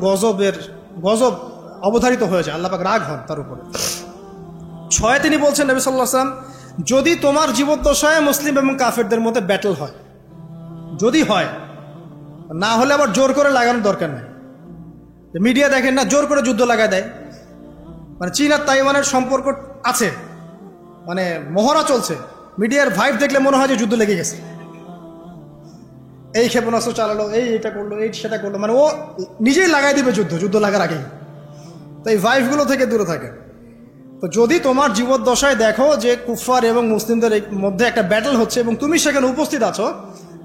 গজব অবধারিত হয়ে যায়, আল্লাহ পাক রাগ হন তার উপরে। 6 তিনি বলছেন, নবী সাল্লাল্লাহু আলাইহি ওয়াসাল্লাম, যদি তোমার জীবদ্দশায় মুসলিম এবং কাফেরদের মধ্যে ব্যাটল হয়, যদি হয়, না হলে আবার জোর করে লাগানোর দরকার নেই। মিডিয়া দেখেন না, জোর করে যুদ্ধ লাগায় দেয়। মানে চীন আর তাইওয়ানের সম্পর্ক আছে, মানে মহড়া চলছে, মিডিয়ার ভাইব দেখলে মনে হয় যে যুদ্ধ লেগে গেছে। এই ক্ষেপণাস্ত্র চালালো, এটা করলো, সেটা করলো, মানে ও নিজেই লাগাই দিবে যুদ্ধ লাগার আগেই। তো এই ভাইবগুলো থেকে দূরে থাকে। তো যদি তোমার জীবদ্দশায় দেখো যে কুফার এবং মুসলিমদের মধ্যে একটা ব্যাটল হচ্ছে এবং তুমি সেখানে উপস্থিত আছো,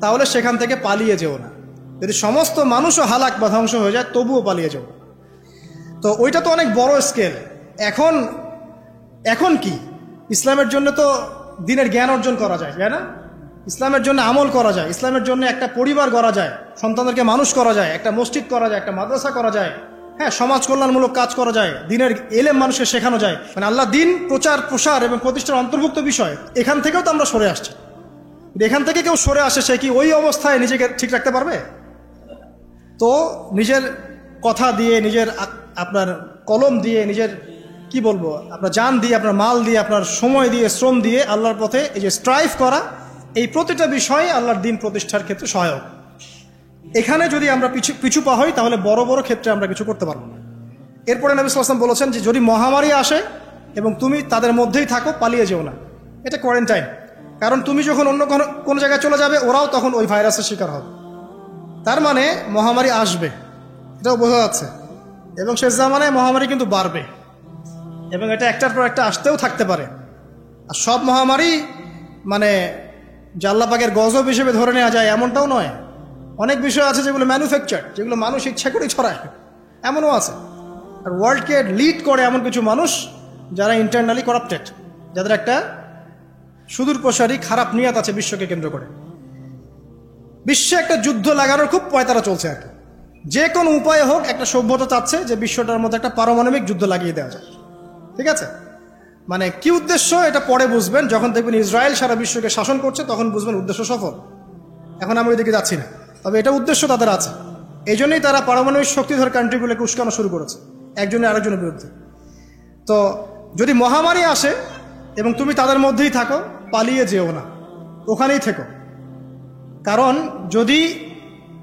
তাহলে সেখান থেকে পালিয়ে যেও না। যদি সমস্ত মানুষও হালাক বা ধ্বংস হয়ে যায়, তবুও পালিয়ে যাও। তো ওইটা তো অনেক বড় স্কেল। এখন কি ইসলামের জন্য তো দিনের জ্ঞান অর্জন করা যায়, তাই না? ইসলামের জন্য আমল করা যায়, ইসলামের জন্য একটা পরিবার গড়া যায়, সন্তানদেরকে মানুষ করা যায়, একটা মসজিদ করা যায়, একটা মাদ্রাসা করা যায়, হ্যাঁ, সমাজ কল্যাণমূলক কাজ করা যায়, দিনের এলেম মানুষকে শেখানো যায়। মানে আল্লাহ দিন প্রসার এবং প্রতিষ্ঠার অন্তর্ভুক্ত বিষয়। এখান থেকেও তো আমরা সরে আসছি। এখান থেকে কেউ সরে আসে, সে কি ওই অবস্থায় নিজেকে ঠিক রাখতে পারবে? তো নিজের কথা দিয়ে, নিজের আপনার কলম দিয়ে, নিজের কি বলবো, আপনার জান দিয়ে, আপনার মাল দিয়ে, আপনার সময় দিয়ে, শ্রম দিয়ে আল্লাহর পথে এই যে স্ট্রাইভ করা, এই প্রতিটা বিষয়ে আল্লাহর দিন প্রতিষ্ঠার ক্ষেত্রে সহায়ক। এখানে যদি আমরা পিছু পা হই, তাহলে বড় বড় ক্ষেত্রে আমরা কিছু করতে পারবো না। এরপরে নবী সাল্লাল্লাহু আলাইহি ওয়াসাল্লাম বলেছেন যে যদি মহামারী আসে এবং তুমি তাদের মধ্যেই থাকো, পালিয়ে যেও না। এটা কোয়ারেন্টাইন। কারণ তুমি যখন অন্য কোনো জায়গায় চলে যাবে, ওরাও তখন ওই ভাইরাসের শিকার হবে। তার মানে মহামারী আসবে, এটাও বোঝা যাচ্ছে। এবং শেষ জামানায় মহামারী কিন্তু বাড়বে, এবং এটা একটার পর একটা আসতেও থাকতে পারে। আর সব মহামারী মানে যে আল্লাহ পাকের গজব হিসেবে ধরে নেওয়া যায় এমনটাও নয়। অনেক বিষয় আছে যেগুলো ম্যানুফ্যাকচার, যেগুলো মানুষ ইচ্ছা করে ছড়ায়, এমনও আছে। আর ওয়ার্ল্ডকে লিড করে এমন কিছু মানুষ যারা ইন্টারনালি করাপ্টেড, যাদের একটা সুদূর প্রসারী খারাপ নিয়ত আছে বিশ্বকে কেন্দ্র করে। বিশ্বে একটা যুদ্ধ লাগানোর খুব পয়তারা চলছে আর কি। যে কোনো উপায়ে হোক একটা সভ্যতা চাচ্ছে যে বিশ্বটার মধ্যে একটা পারমাণবিক যুদ্ধ লাগিয়ে দেওয়া যায়। ঠিক আছে, মানে কি উদ্দেশ্য এটা পরে বুঝবেন। যখন দেখবেন ইসরায়েল সারা বিশ্বকে শাসন করছে, তখন বুঝবেন উদ্দেশ্য সফল। এখন আমি ওইদিকে যাচ্ছি না, তবে এটা উদ্দেশ্য তাদের আছে। এই জন্যই তারা পারমাণবিক শক্তিধর কান্ট্রিগুলোকে উস্কানো শুরু করেছে একজনের আরেকজনের বিরুদ্ধে। তো যদি মহামারী আসে এবং তুমি তাদের মধ্যেই থাকো, পালিয়ে যেও না, ওখানেই থেকো। কারণ যদি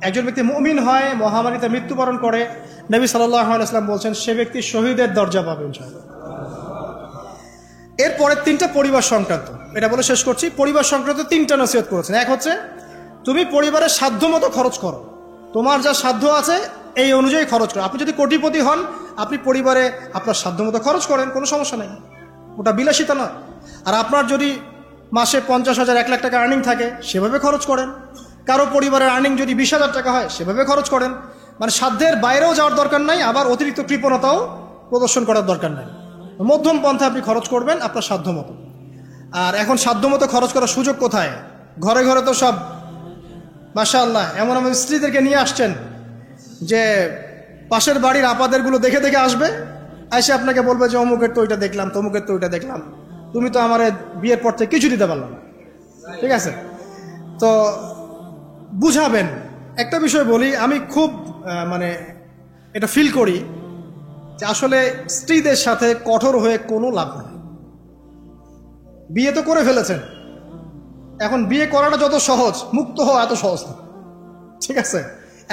একজন ব্যক্তি মুমিন হয়, মহামারীতে মৃত্যুবরণ করে, নবী সাল্লাল্লাহু আলাইহি ওয়াসাল্লাম বলছেন সে ব্যক্তি শহীদের দরজা পাবে ইনশাআল্লাহ। এরপরে 3টা পরিবার সংক্রান্ত, এটা বলে শেষ করছি। পরিবার সংক্রান্ত 3টা নসিহত করেছেন। এক হচ্ছে তুমি পরিবারের সাধ্য মতো খরচ করো, তোমার যা সাধ্য আছে এই অনুযায়ী খরচ করো। আপনি যদি কোটিপতি হন, আপনি পরিবারে আপনার সাধ্য মতো খরচ করেন, কোনো সমস্যা নেই, ওটা বিলাসিতা না। আর আপনার যদি মাসে 50,000 1 লাখ টাকা আর্নিং থাকে, সেভাবে খরচ করেন। কারো পরিবারের আর্নিং যদি 20,000 টাকা হয়, সেভাবে খরচ করেন। মানে সাধ্যের বাইরেও যাওয়ার দরকার নাই, আবার অতিরিক্ত কৃপণতাও প্রদর্শন করার দরকার নাই। মধ্যম পন্থা আপনি খরচ করবেন আপনার সাধ্য মতো। আর এখন সাধ্য মতো খরচ করার সুযোগ কোথায়? ঘরে ঘরে তো সব মাশাআল্লাহ এমন এমন স্ত্রীদেরকে নিয়ে আসছেন যে পাশের বাড়ির আপাদেরগুলো দেখে দেখে আসবে, এসে আপনাকে বলবে যে অমুকের তো ওইটা দেখলাম, তমুকের তো ওইটা দেখলাম, তুমি তো আমার বিয়ের পর থেকে কিছু দিতে পারলাম না। ঠিক আছে, তো বুঝাবেন। একটা বিষয় বলি, আমি খুব মানে এটা ফিল করি যে আসলে স্ত্রীদের সাথে কঠোর হয়ে কোনো লাভ নেই। বিয়ে তো করে ফেলেছেন, এখন বিয়ে করাটা যত সহজ, মুক্ত হওয়া এত সহজ না, ঠিক আছে?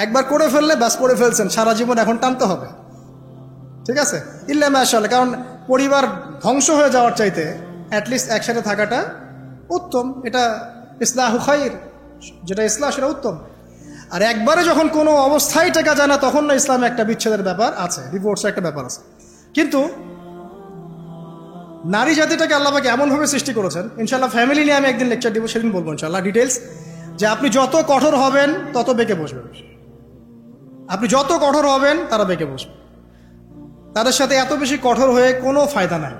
একবার করে ফেললে ব্যাস করে ফেলছেন, সারা জীবন এখন টানতে হবে, ঠিক আছে? ইল্লা মাশাআল্লাহ, কারণ পরিবার ধ্বংস হয়ে যাওয়ার চাইতে অ্যাটলিস্ট একসাথে থাকাটা উত্তম। এটা ইসলাহু খাইর, যেটা ইসলাম সেটা উত্তম। আর একবারে যখন কোনো অবস্থায় টেকা যায় না, তখন না ইসলামে একটা বিচ্ছেদের ব্যাপার আছে, ডিভোর্সের একটা ব্যাপার আছে। কিন্তু নারী জাতিটাকে আল্লাহ পাক এমনভাবে সৃষ্টি করেছেন, ইনশাআল্লাহ ফ্যামিলি নিয়ে আমি একদিন লেকচার দিব, সেদিন বলবো ইনশাআল্লাহ ডিটেলস, যে আপনি যত কঠোর হবেন তত বেঁকে বসবেন, আপনি যত কঠোর হবেন তারা বেঁকে বসবে। তাদের সাথে এত বেশি কঠোর হয়ে কোনো ফায়দা নাই।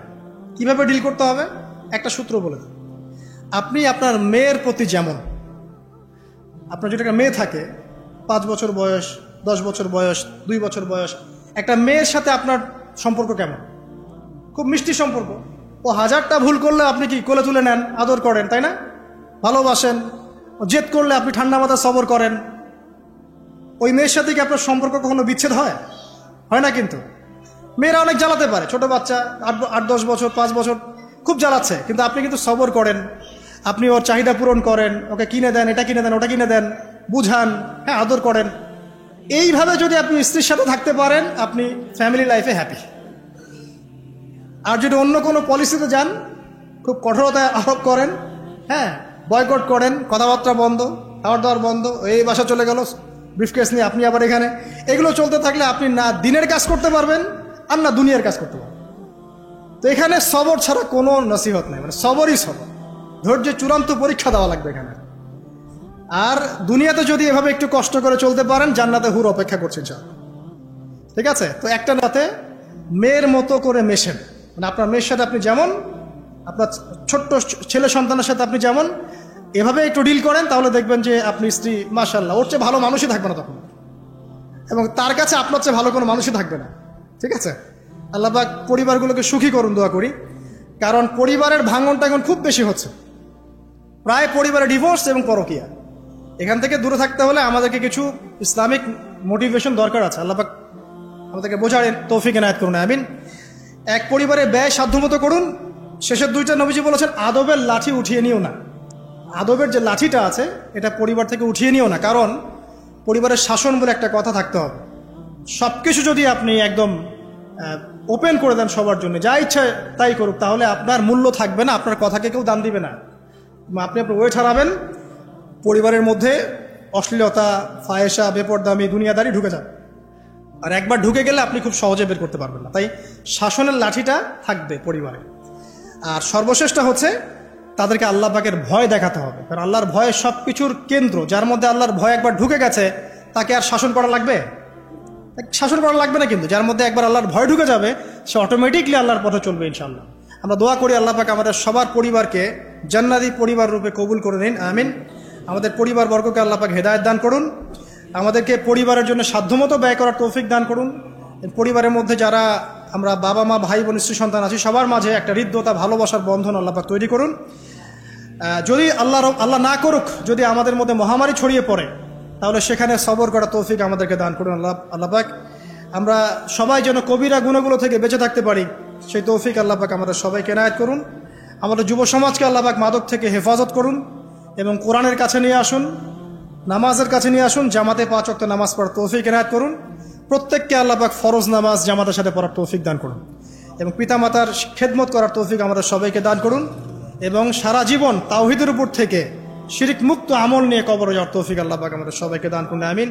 কিভাবে ডিল করতে হবে একটা সূত্র বলে দেন। আপনি আপনার মেয়ের প্রতি যেমন, আপনার যদি একটা মেয়ে থাকে 5 বছর বয়স, 10 বছর বয়স, 2 বছর বয়স, একটা মেয়ের সাথে আপনার সম্পর্ক কেমন? খুব মিষ্টি সম্পর্ক। ও 1000টা ভুল করলে আপনি কি কোলে তুলে নেন, আদর করেন, তাই না? ভালোবাসেন। জেদ করলে আপনি ঠান্ডা মাথায় সবর করেন। ওই মেয়ের সাথে কি আপনার সম্পর্ক কখনো বিচ্ছেদ হয়? হয় না। কিন্তু মেয়েরা অনেক জ্বালাতে পারে, ছোট বাচ্চা 8-10 বছর, 5 বছর খুব জ্বালাচ্ছে, কিন্তু আপনি কিন্তু সবর করেন, আপনি ওর চাহিদা পূরণ করেন, ওকে কিনে দেন, এটা কিনে দেন, ওটা কিনে দেন, বুঝান, হ্যাঁ, আদর করেন। এইভাবে যদি আপনি স্ত্রীর সাথে থাকতে পারেন, আপনি ফ্যামিলি লাইফে হ্যাপি। আর যদি অন্য কোনো পলিসিতে যান, খুব কঠোরতা আরোপ করেন, হ্যাঁ, বয়কট করেন, কথাবার্তা বন্ধ, খাওয়ার দাওয়ার বন্ধ, এই বাসা চলে গেল ব্রিফকেস নিয়ে, আপনি আবার এখানে, এগুলো চলতে থাকলে আপনি না দিনের কাজ করতে পারবেন আর না দুনিয়ার কাজ করতে পারবেন। তো এখানে সবর ছাড়া কোনো নসিহত নেই, মানে সবরই সবর, ধৈর্যের চূড়ান্ত পরীক্ষা দেওয়া লাগবে এখানে। আর দুনিয়াতে যদি এভাবে একটু কষ্ট করে চলতে পারেন, জান্নাতে হুর অপেক্ষা করছেন স্যার, ঠিক আছে? তো একটা রাতে মেয়ের মতো করে মেশেন, মানে আপনার মেয়ের সাথে আপনি যেমন, আপনার ছোট্ট ছেলে সন্তানের সাথে আপনি যেমন, এভাবে একটু ডিল করেন, তাহলে দেখবেন যে আপনি স্ত্রী মাশাআল্লাহ, ওর চেয়ে ভালো মানুষই থাকবে না তখন, এবং তার কাছে আপনার চেয়ে ভালো কোনো মানুষই থাকবে না, ঠিক আছে? আল্লাহ পাক পরিবারগুলোকে সুখী করুন, দোয়া করি। কারণ পরিবারের ভাঙনটা এখন খুব বেশি হচ্ছে, প্রায় পরিবারে ডিভোর্স এবং পরকীয়া। এখান থেকে দূরে থাকতে হলে আমাদেরকে কিছু ইসলামিক মোটিভেশন দরকার আছে। আল্লাহ পাক আমাদেরকে বোঝার তৌফিক এনায়েত করুন, আমিন। এক পরিবারে ব্যয় সাধ্যমতো করুন। শেষের 2টা নবীজি বলেছেন, আদবের লাঠি উঠিয়ে নিও না। আদবের যে লাঠিটা আছে, এটা পরিবার থেকে উঠিয়ে নিও না, কারণ পরিবারের শাসন বলে একটা কথা থাকতে হবে। সব কিছু যদি আপনি একদম ওপেন করে দেন সবার জন্য, যা ইচ্ছা তাই করুক, তাহলে আপনার মূল্য থাকবে না, আপনার কথাকে কেউ দাম দিবে না। আপনি আপনার ওয়েট হারাবেন, পরিবারের মধ্যে অশ্লীলতা, ফায়েশা, বেপরদামি, দুনিয়াদারি ঢুকে যাবে। আর একবার ঢুকে গেলে আপনি খুব সহজে বের করতে পারবেন না। তাই শাসনের লাঠিটা থাকবে পরিবারে। আর সর্বশেষটা হচ্ছে তাদেরকে আল্লাহ পাকের ভয় দেখাতে হবে, কারণ আল্লাহর ভয় সব কিছুর কেন্দ্র। যার মধ্যে আল্লাহর ভয় একবার ঢুকে গেছে, তাকে আর শাসন করা লাগবে? শাসন করা লাগবে না। কিন্তু যার মধ্যে একবার আল্লাহর ভয় ঢুকে যাবে, সে অটোমেটিকলি আল্লাহর পথে চলবে ইনশাআল্লাহ। আমরা দোয়া করি আল্লাহ পাক আমাদের সবার পরিবারকে জান্নাতি পরিবার রূপে কবুল করে নিন, আমিন। আমাদের পরিবারবর্গকে আল্লাহ পাক হেদায়েত দান করুন, আমাদেরকে পরিবারের জন্য সাধ্যমতো ব্যয় করার তৌফিক দান করুন। পরিবারের মধ্যে যারা আমরা বাবা মা, ভাই বোন, স্ত্রী সন্তান আছি, সবার মাঝে একটা হৃদ্যতা, ভালোবাসার বন্ধন আল্লাহ পাক তৈরি করুন। যদি আল্লাহ না করুক, যদি আমাদের মধ্যে মহামারী ছড়িয়ে পড়ে, তাহলে সেখানে সবর করা তৌফিক আমাদেরকে দান করুন আল্লাহ পাক। আমরা সবাই যেন কবিরা গুণাগুলো থেকে বেঁচে থাকতে পারি, সেই তৌফিক আল্লাহ পাক আমাদের সবাইকে এনায়েত করুন। আমাদের যুব সমাজকে আল্লাহ পাক মাদক থেকে হেফাজত করুন এবং কোরআনের কাছে নিয়ে আসুন, নামাজের কাছে নিয়ে আসুন, জামাতে 5 ওয়াক্ত নামাজ পড়ার তৌফিক এনায়েত করুন। প্রত্যেককে আল্লাহ পাক ফরজ নামাজ জামাতের সাথে পড়ার তৌফিক দান করুন এবং পিতামাতার খেদমত করার তৌফিক আমাদের সবাইকে দান করুন এবং সারা জীবন তাওহীদের উপর থেকে শিরক মুক্ত আমল নিয়ে কবরে যাওয়ার তৌফিক আল্লাহ পাক আমাদের সবাইকে দান করুন, আমিন।